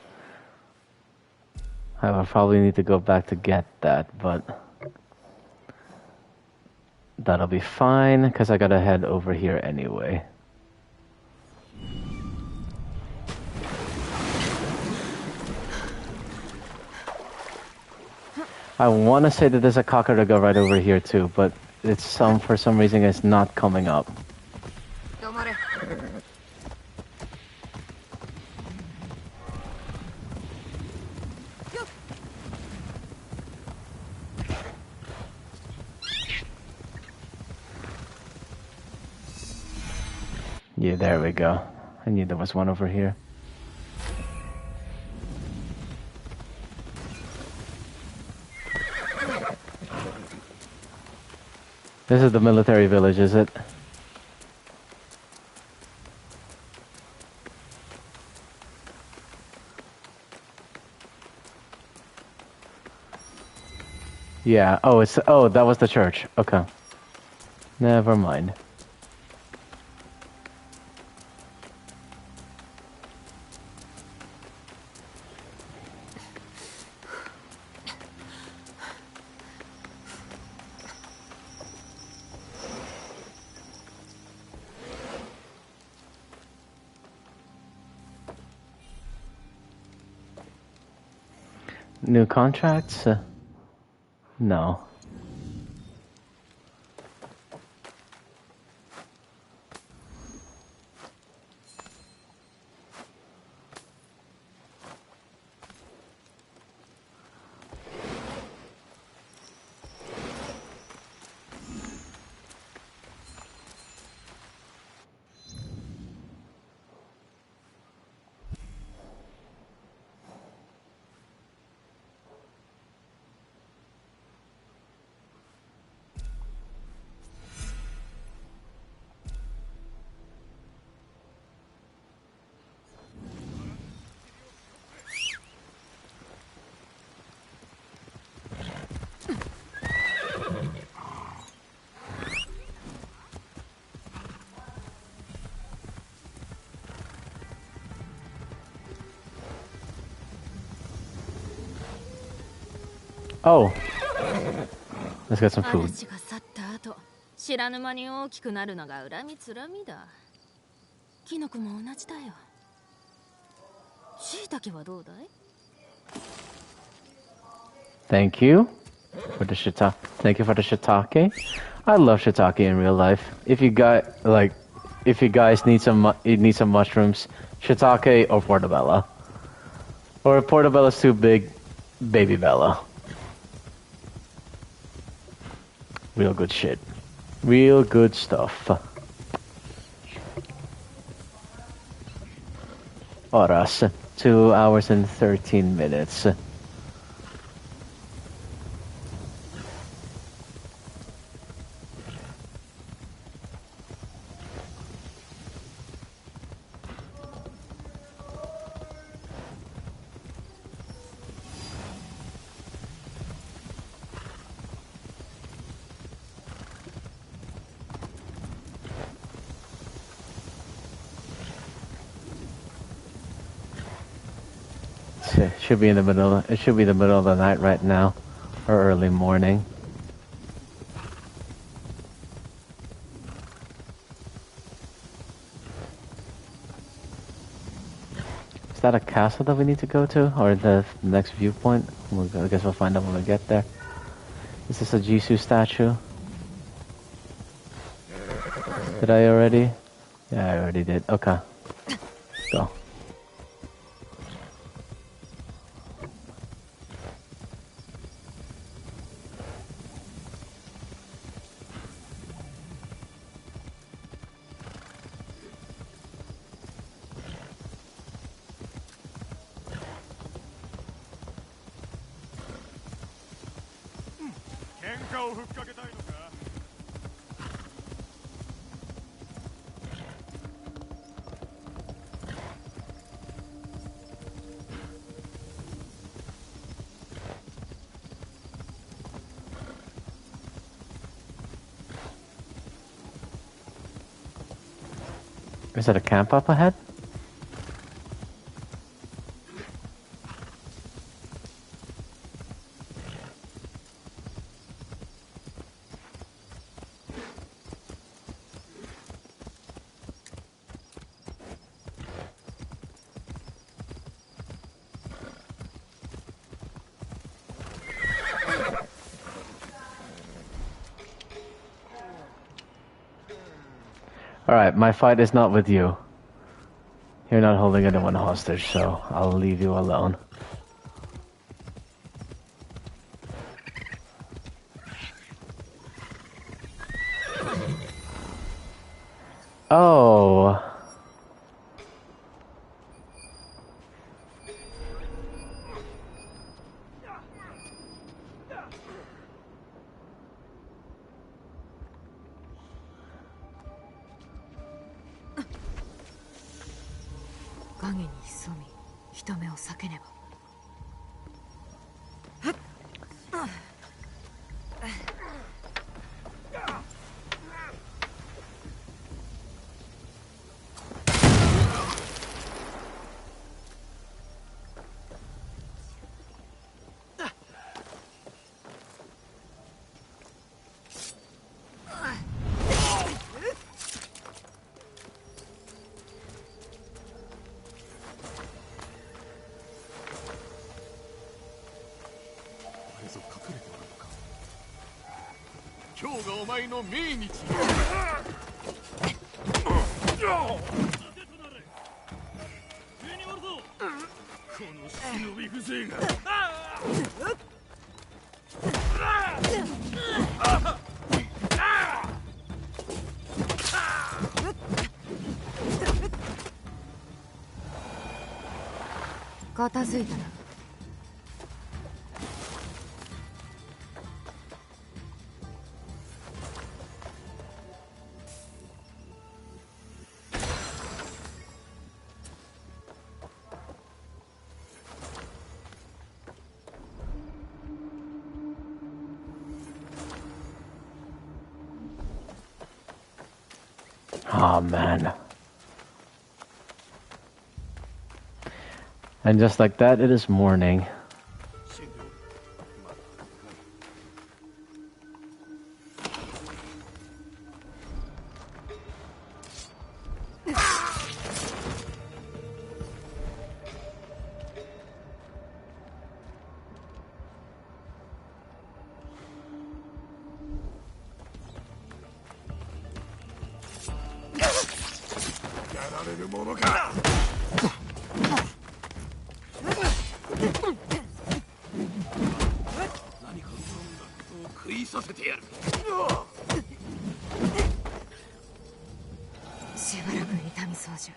I will probably need to go back to get that, but that'll be fine because I gotta head over here anyway. I want to say that there's a Kakarega right over here too, but it's for some reason it's not coming up. Yeah, there we go. I knew there was one over here. This is the military village, is it? Yeah. Oh, that was the church. Okay. Never mind. New contracts? No. Oh, let's get some food. 知らぬ間に大きくなるのが恨みつらみだ。キノコも同じだよ。椎茸はどうだい？ Thank you for the shiitake. Thank you for the shiitake. I love shiitake in real life. If you guys need some mushrooms, shiitake or portobello. Or if portobello's too big, baby bella. Real good shit. Real good stuff. Horas. 2 hours and 13 minutes. It should be in the middle. It should be the middle of the night right now, or early morning. Is that a castle that we need to go to, or the next viewpoint? I guess we'll find out when we get there. Is this a Jisoo statue? Did I already? Yeah, I already did. Okay. Let's go. Is that a camp up ahead? Alright, my fight is not with you. You're not holding anyone hostage, so I'll leave you alone. Oh. Oh man. And just like that, it is morning. しばらく痛みそうじゃ。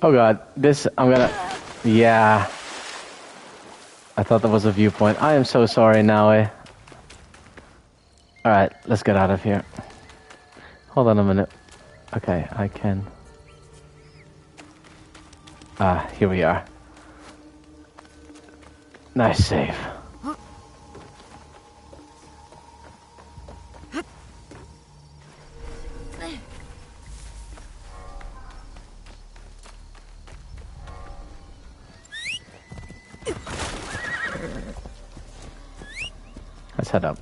Oh god, this, I'm gonna, yeah. I thought that was a viewpoint. I am so sorry, Naoe. Alright, let's get out of here. Hold on a minute. Okay, I can. Here we are. Nice save. Let's head up.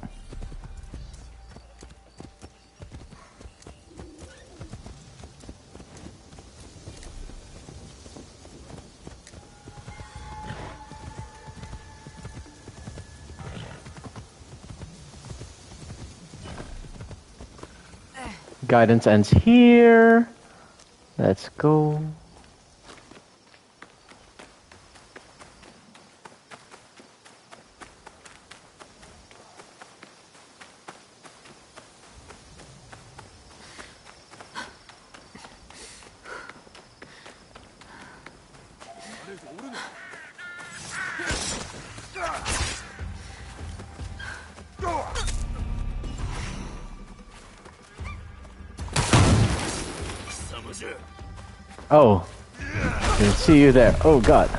Guidance ends here. Let's go. Oh, I can see you there. Oh god.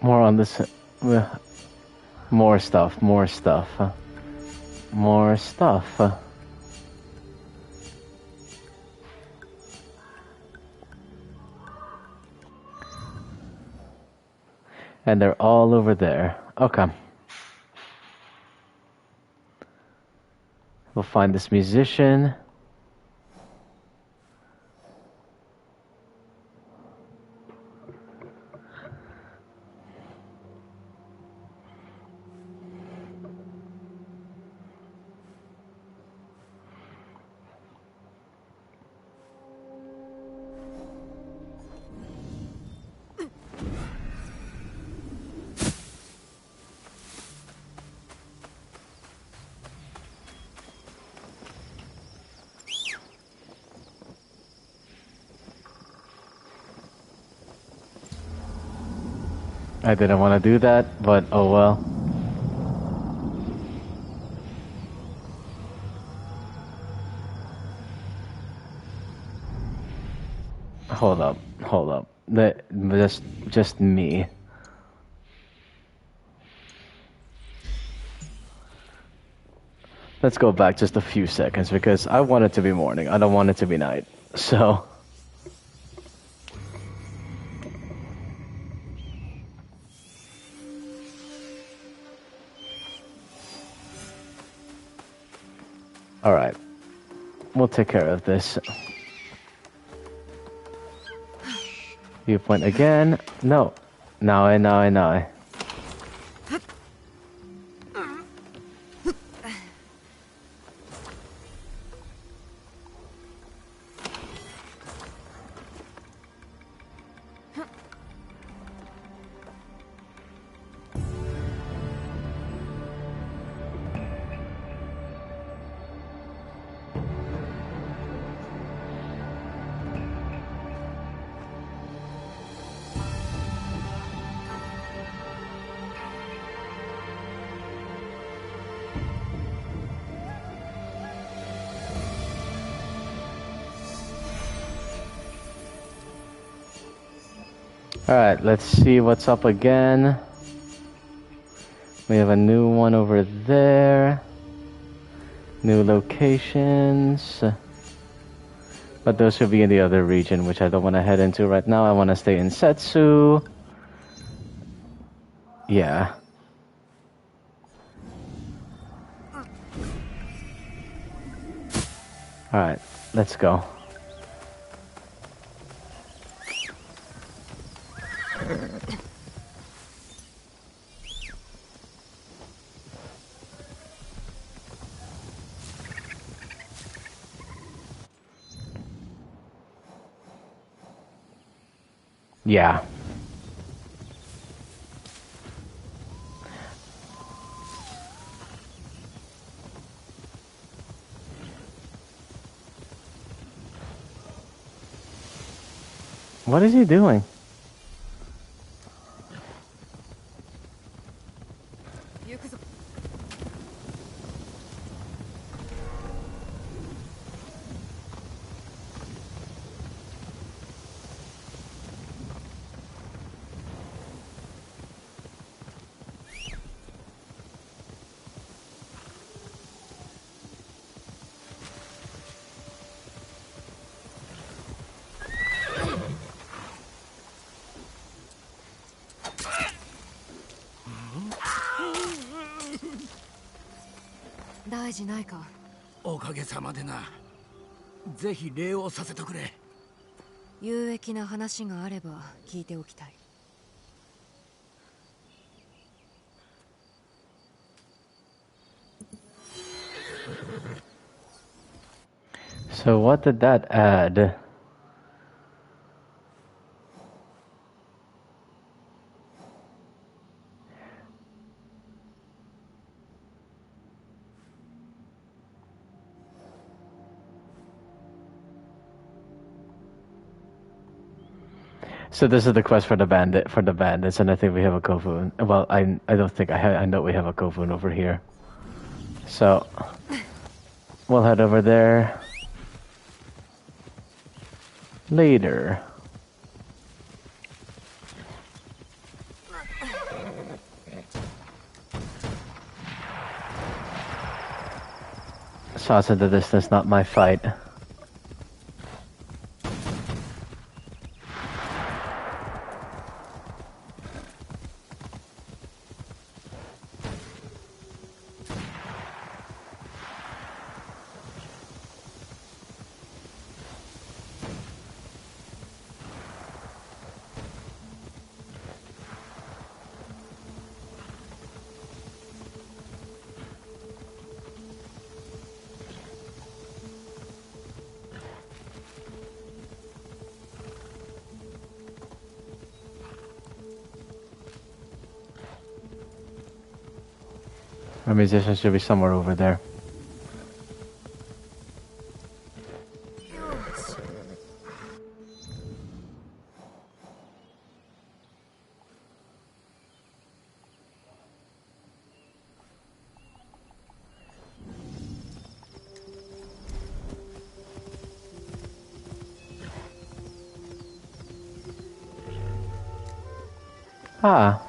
More on this. More stuff. More stuff. More stuff. And they're all over there. Okay. We'll find this musician. I didn't want to do that, but oh well. Hold up, hold up. Just me. Let's go back just a few seconds because I want it to be morning. I don't want it to be night. So. Alright. We'll take care of this. Viewpoint again. No. Naoe. Alright, let's see what's up again. We have a new one over there. New locations. But those should be in the other region, which I don't want to head into right now. I want to stay in Settsu. Yeah. Alright, let's go. Yeah. What is he doing?おかげさまでな。ぜひ礼をさせてくれ。有益な話があれば聞いておきたい。So what did that add? So this is the quest for the bandits, and I think we have a Kofun. Well, I don't think I know we have a Kofun over here. So we'll head over there later. Shots in the distance, not my fight. Our musician should be somewhere over there. Ah.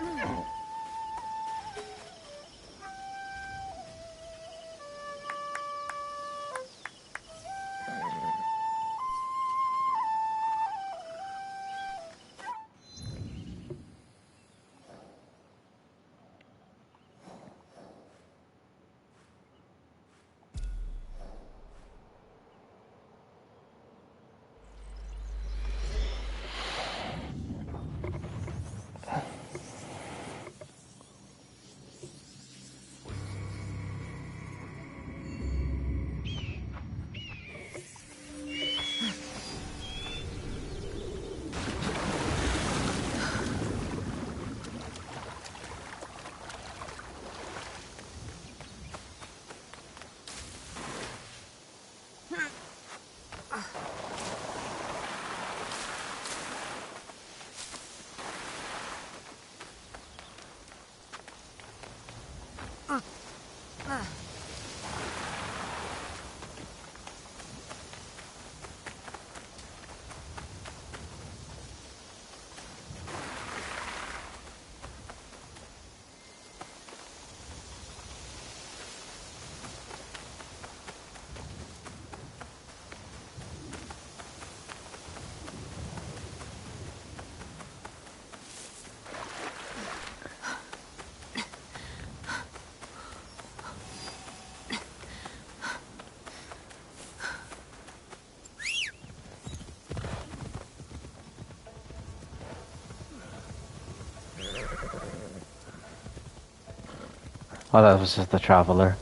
Oh, that was just the traveler.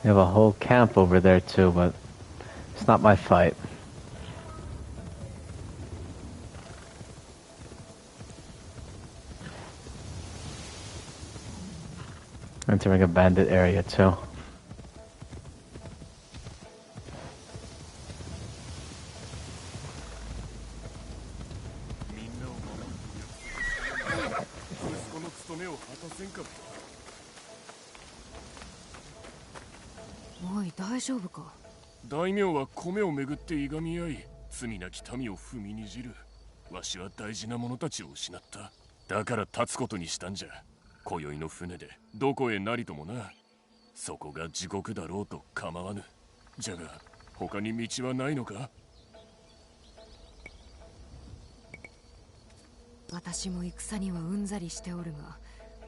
You have a whole camp over there too, but it's not my fight. Entering a bandit area too. Oi, 大丈夫か? 大名は米をめぐっていがみ合い、罪なき民を踏みにじる。わしは大事な者たちを失った。だから立つことにしたんじゃ。今宵の船でどこへなりともな。そこが地獄だろうと構わぬ。じゃが他に道はないのか？私も戦にはうんざりしておるが、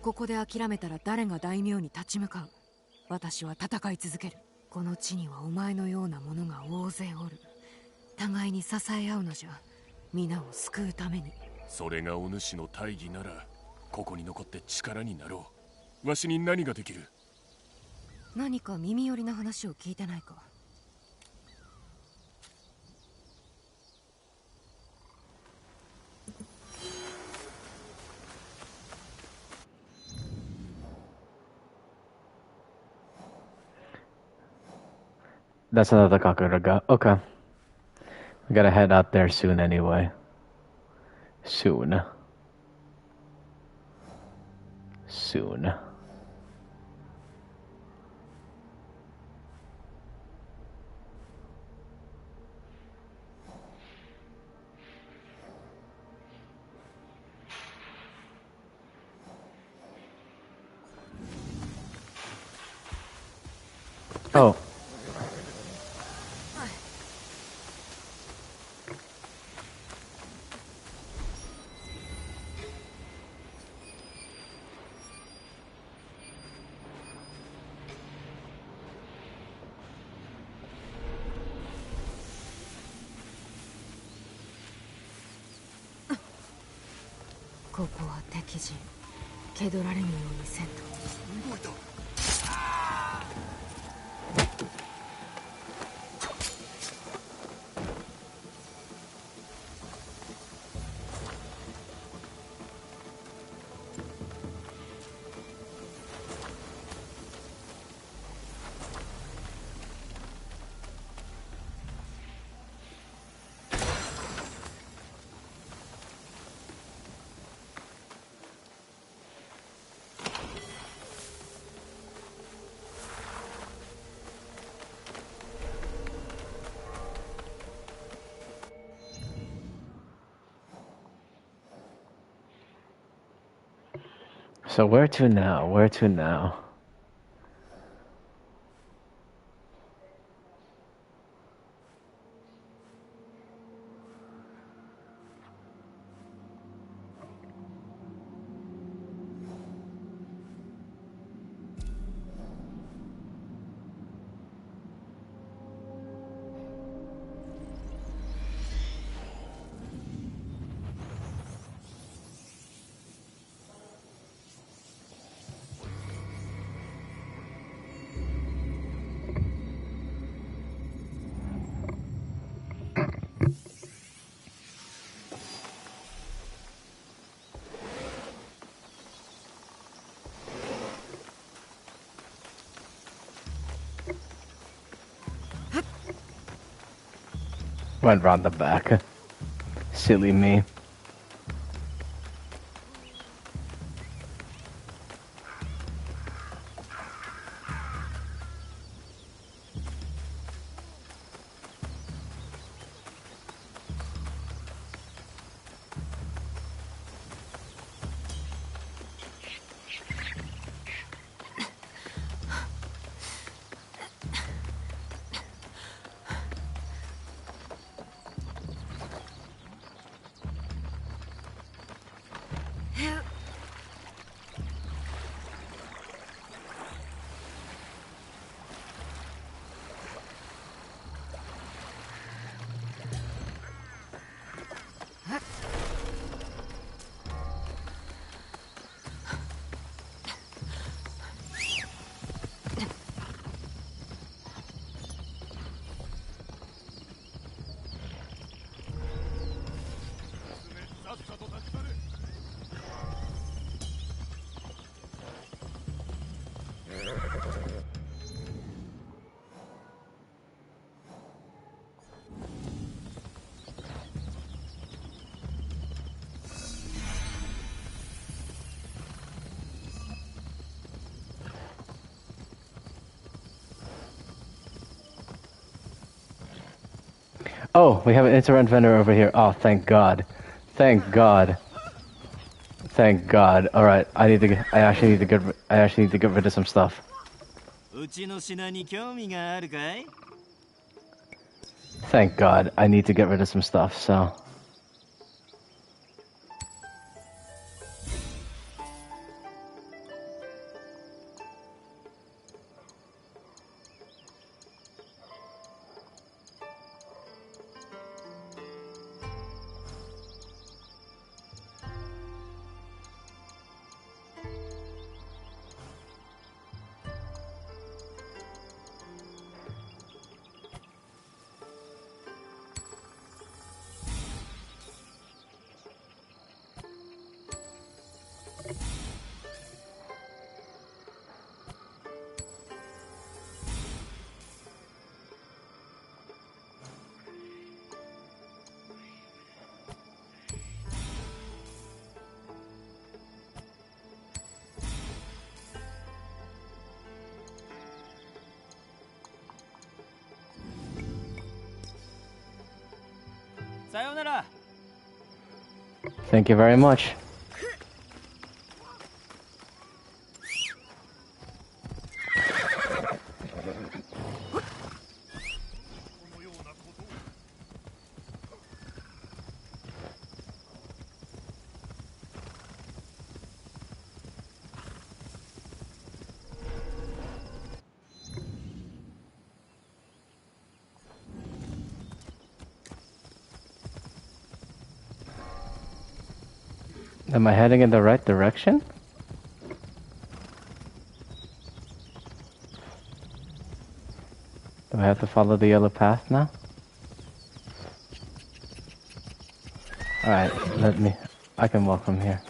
ここで諦めたら誰が大名に立ち向かう。私は戦い続ける。この地にはお前のような者が大勢おる。互いに支え合うのじゃ。皆を救うために。それがお主の大義なら、ここに残って力になろう。わしに何ができる？何か耳寄りな話を聞いてないか？That's another Kakuraga. Okay. We gotta head out there soon anyway. Soon. Oh. .ここは敵陣。蹴取られぬようにせんと。動いた。So where to now? Where to now? Went round the back. Silly me. Oh, we have an internet vendor over here. Oh, thank God. Thank God. Thank God. All right, I actually need to get rid of some stuff. Thank God. I need to get rid of some stuff, so. Thank you very much. Am I heading in the right direction? Do I have to follow the yellow path now? Alright, I can walk from here.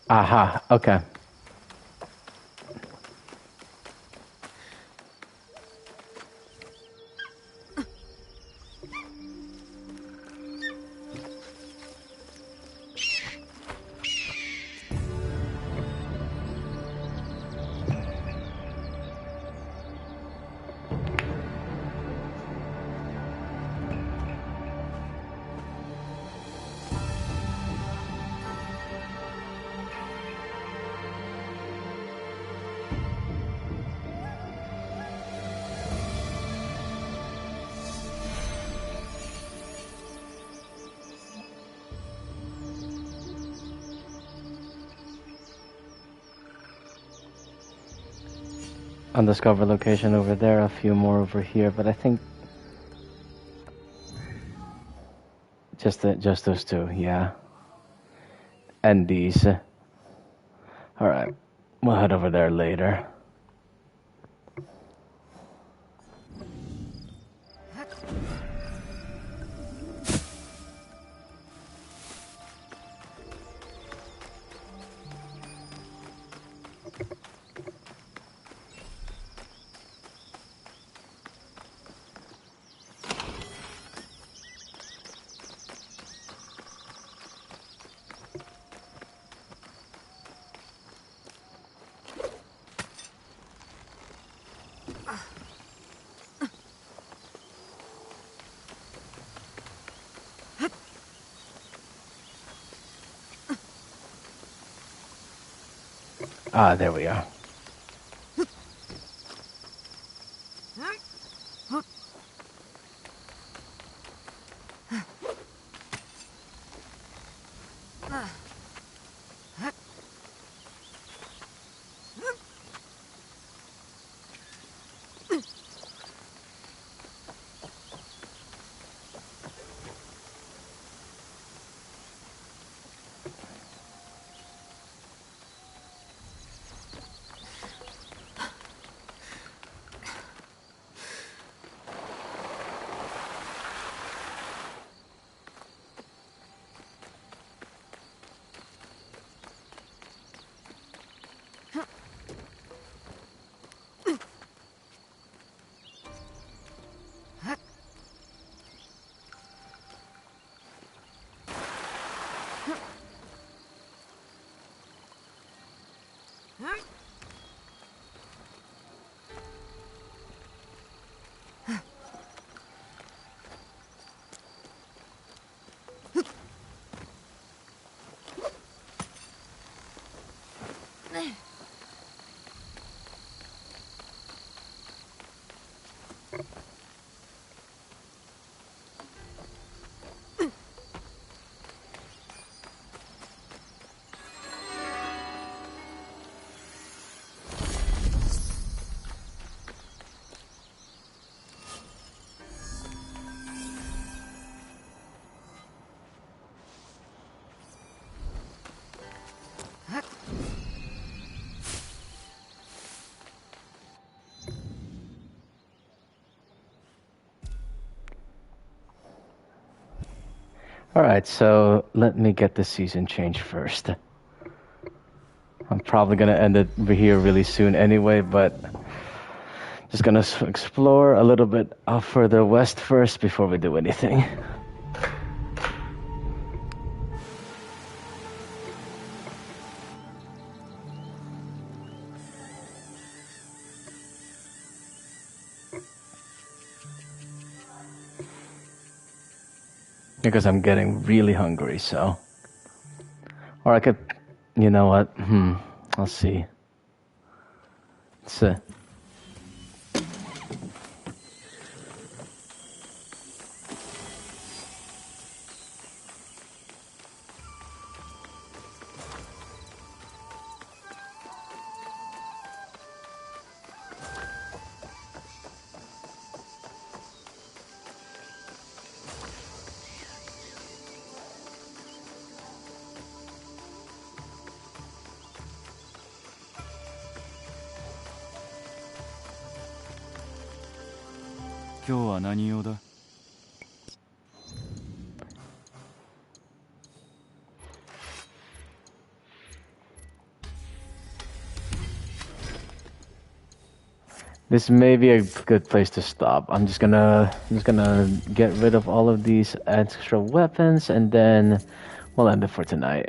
Aha, okay. undiscovered location over there, a few more over here, but I think just those two, yeah. And these. Alright, we'll head over there later. Ah, there we are. Alright, so let me get the season change first. I'm probably gonna end it here really soon anyway, but just gonna explore a little bit further west first before we do anything. Because I'm getting really hungry, so. Or I could, you know what? I'll see. It's This may be a good place to stop. I'm just gonna get rid of all of these extra weapons, and then we'll end it for tonight.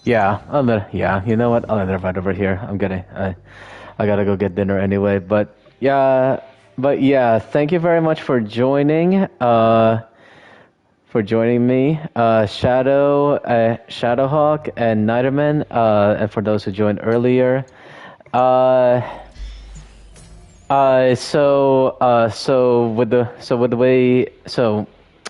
Yeah, yeah. You know what? I'll end it right over here. I gotta go get dinner anyway. But yeah. Thank you very much for joining. For joining me, Shadowhawk, and Nighterman, and for those who joined earlier. Uh,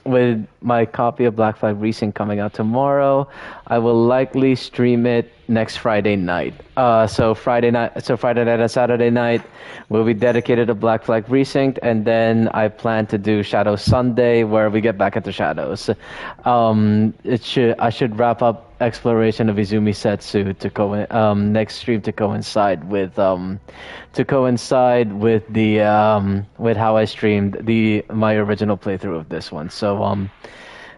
with my copy of Black Flag Racing coming out tomorrow, I will likely stream it next Friday night. Friday night and Saturday night will be dedicated to Black Flag Precinct, and then I plan to do Shadow Sunday, where we get back into Shadows. I should wrap up exploration of Izumi Settsu next stream to coincide with with how I streamed my original playthrough of this one.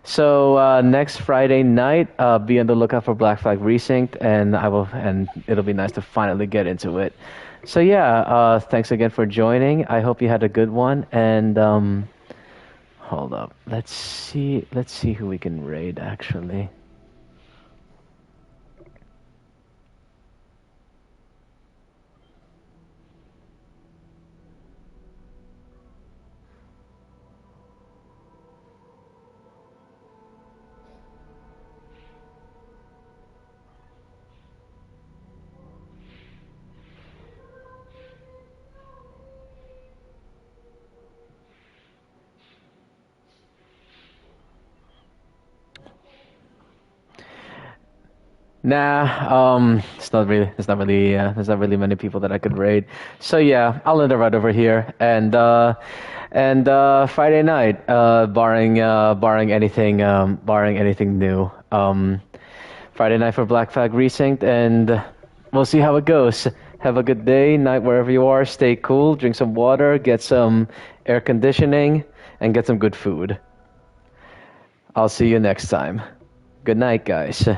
So next Friday night, be on the lookout for Black Flag Precinct, and it'll be nice to finally get into it. So yeah, thanks again for joining. I hope you had a good one. And hold up, let's see who we can raid actually. Nah, there's not really many people that I could raid. So yeah, I'll end it right over here. And Friday night, barring anything new, Friday night for Black Flag Precinct, and we'll see how it goes. Have a good day, night wherever you are. Stay cool, drink some water, get some air conditioning, and get some good food. I'll see you next time. Good night, guys.